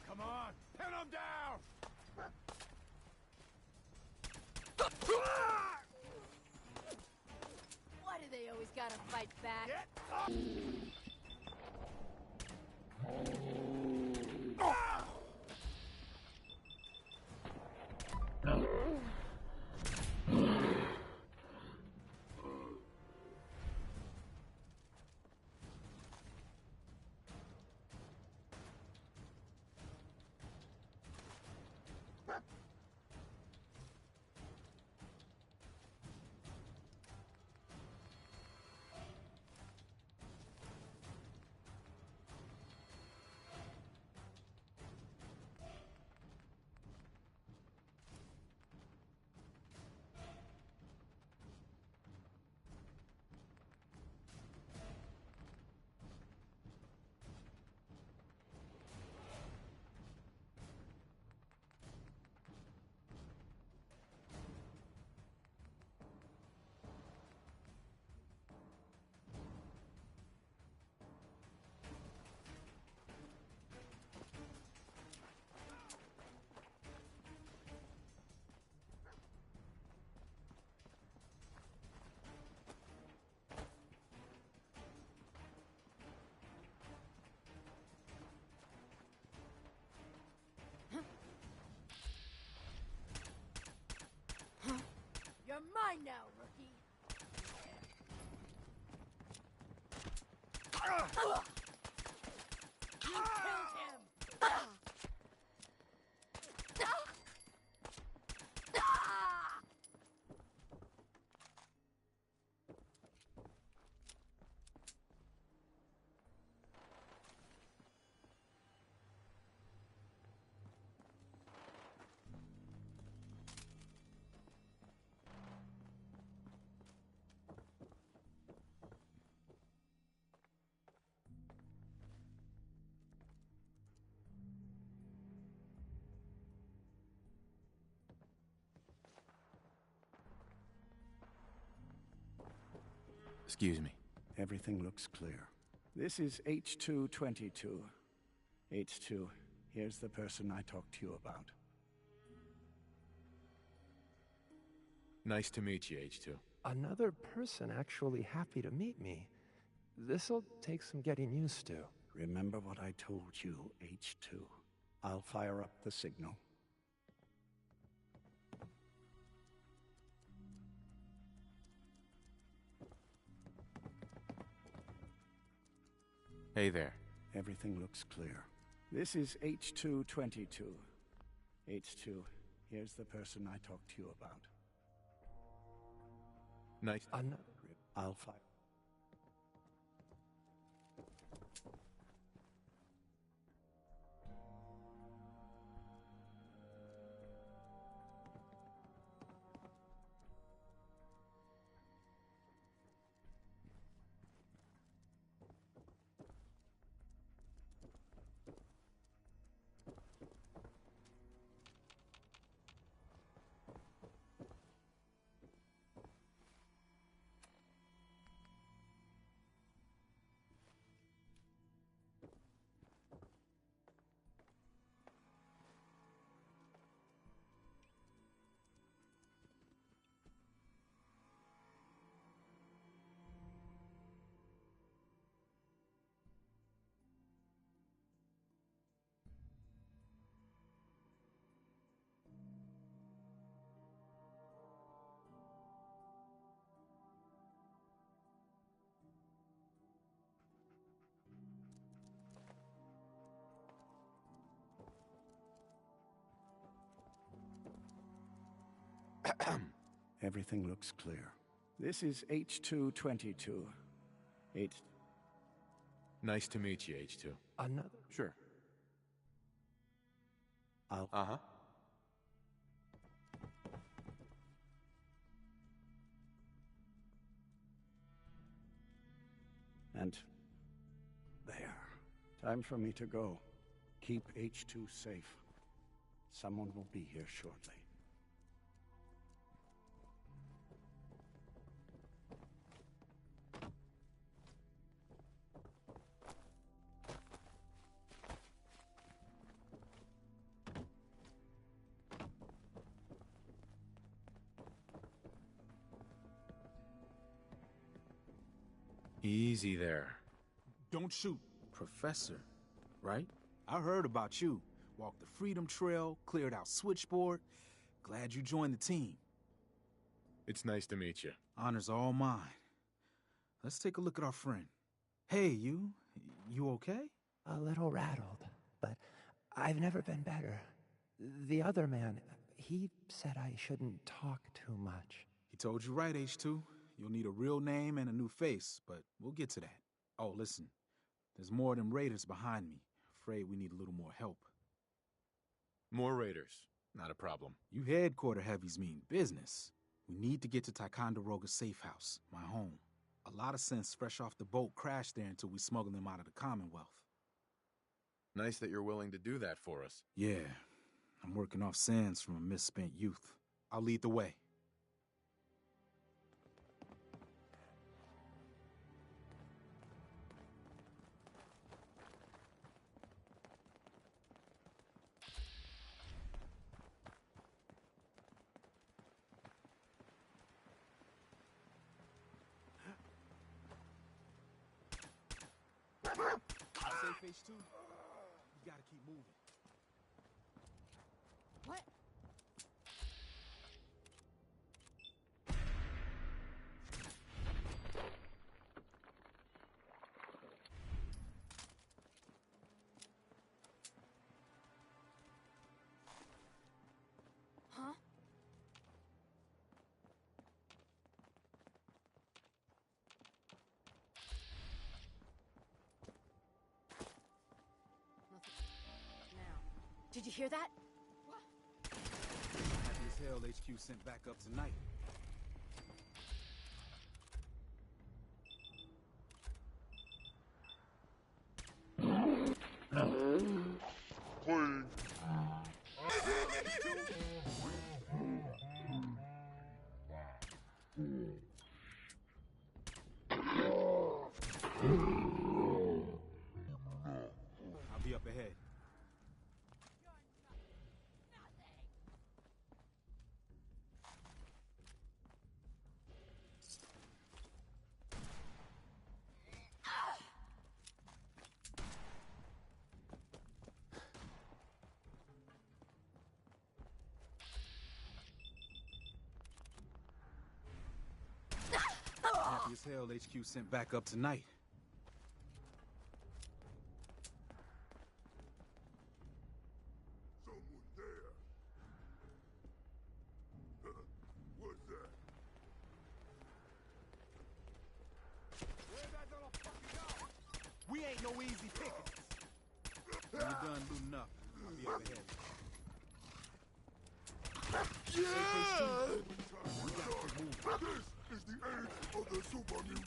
Come on! Pin him down! Why do they always gotta fight back? You're mine now, rookie. You killed him. Excuse me. Everything looks clear. This is H222. H2, here's the person I talked to you about. Nice to meet you, H2. Another person actually happy to meet me. This'll take some getting used to. Remember what I told you, H2. I'll fire up the signal. Hey there. Everything looks clear. This is H222. H2, here's the person I talked to you about. Nice. I'll fire. Everything looks clear. This is H222. Nice to meet you, H2. Another? Sure. Uh-huh. And there. Time for me to go. Keep H2 safe. Someone will be here shortly. Easy there. Don't shoot, Professor, right? I heard about you. Walked the Freedom Trail, cleared out Switchboard. Glad you joined the team. It's nice to meet you. Honor's all mine. Let's take a look at our friend. Hey, you okay? A little rattled, but I've never been better. The other man, he said I shouldn't talk too much. He told you right, H2. You'll need a real name and a new face, but we'll get to that. Oh, listen. There's more of them raiders behind me. Afraid we need a little more help. More raiders. Not a problem. You headquarter heavies mean business. We need to get to Ticonderoga's safe house, my home. A lot of sense fresh off the boat crashed there until we smuggled them out of the Commonwealth. Nice that you're willing to do that for us. Yeah. I'm working off sands from a misspent youth. I'll lead the way. Safe H2? You gotta keep moving. What? hear that? Happy as hell HQ sent back up tonight. I'll be up ahead. Happy as hell HQ sent back up tonight. Someone there. What's that? Where'd that little fucker go? We ain't no easy pickings. When you're done looting up, I'll be up ahead. This is the age of the super mutant.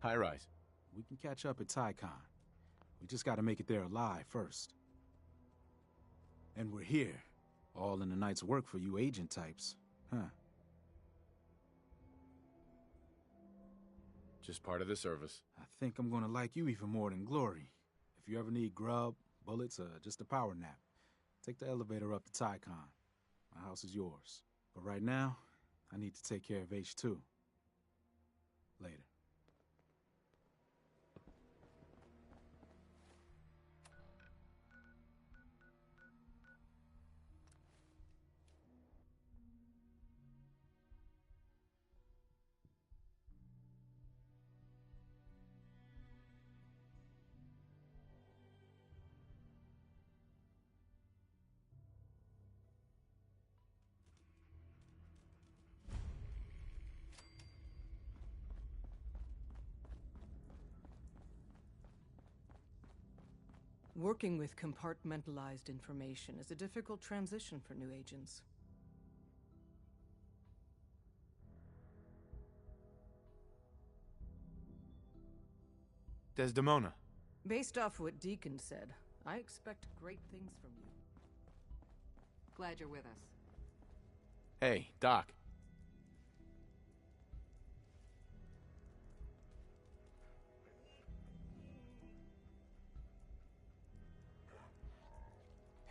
High rise. We can catch up at Tycon. We just gotta make it there alive first. And we're here. All in the night's work for you agent types. Huh. Just part of the service. I think I'm gonna like you even more than Glory. If you ever need grub, bullets, or just a power nap, take the elevator up to Tycon. My house is yours. But right now, I need to take care of H2. Later. Working with compartmentalized information is a difficult transition for new agents. Desdemona. Based off what Deacon said, I expect great things from you. Glad you're with us. Hey, Doc.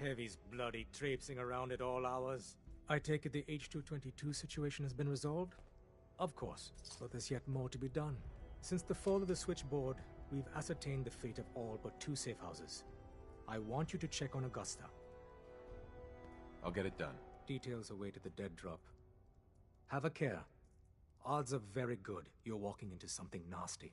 Heavy's bloody traipsing around at all hours. I take it the H-222 situation has been resolved? Of course, but there's yet more to be done. Since the fall of the switchboard, we've ascertained the fate of all but 2 safe houses. I want you to check on Augusta. I'll get it done. Details await at the dead drop. Have a care. Odds are very good you're walking into something nasty.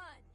fun!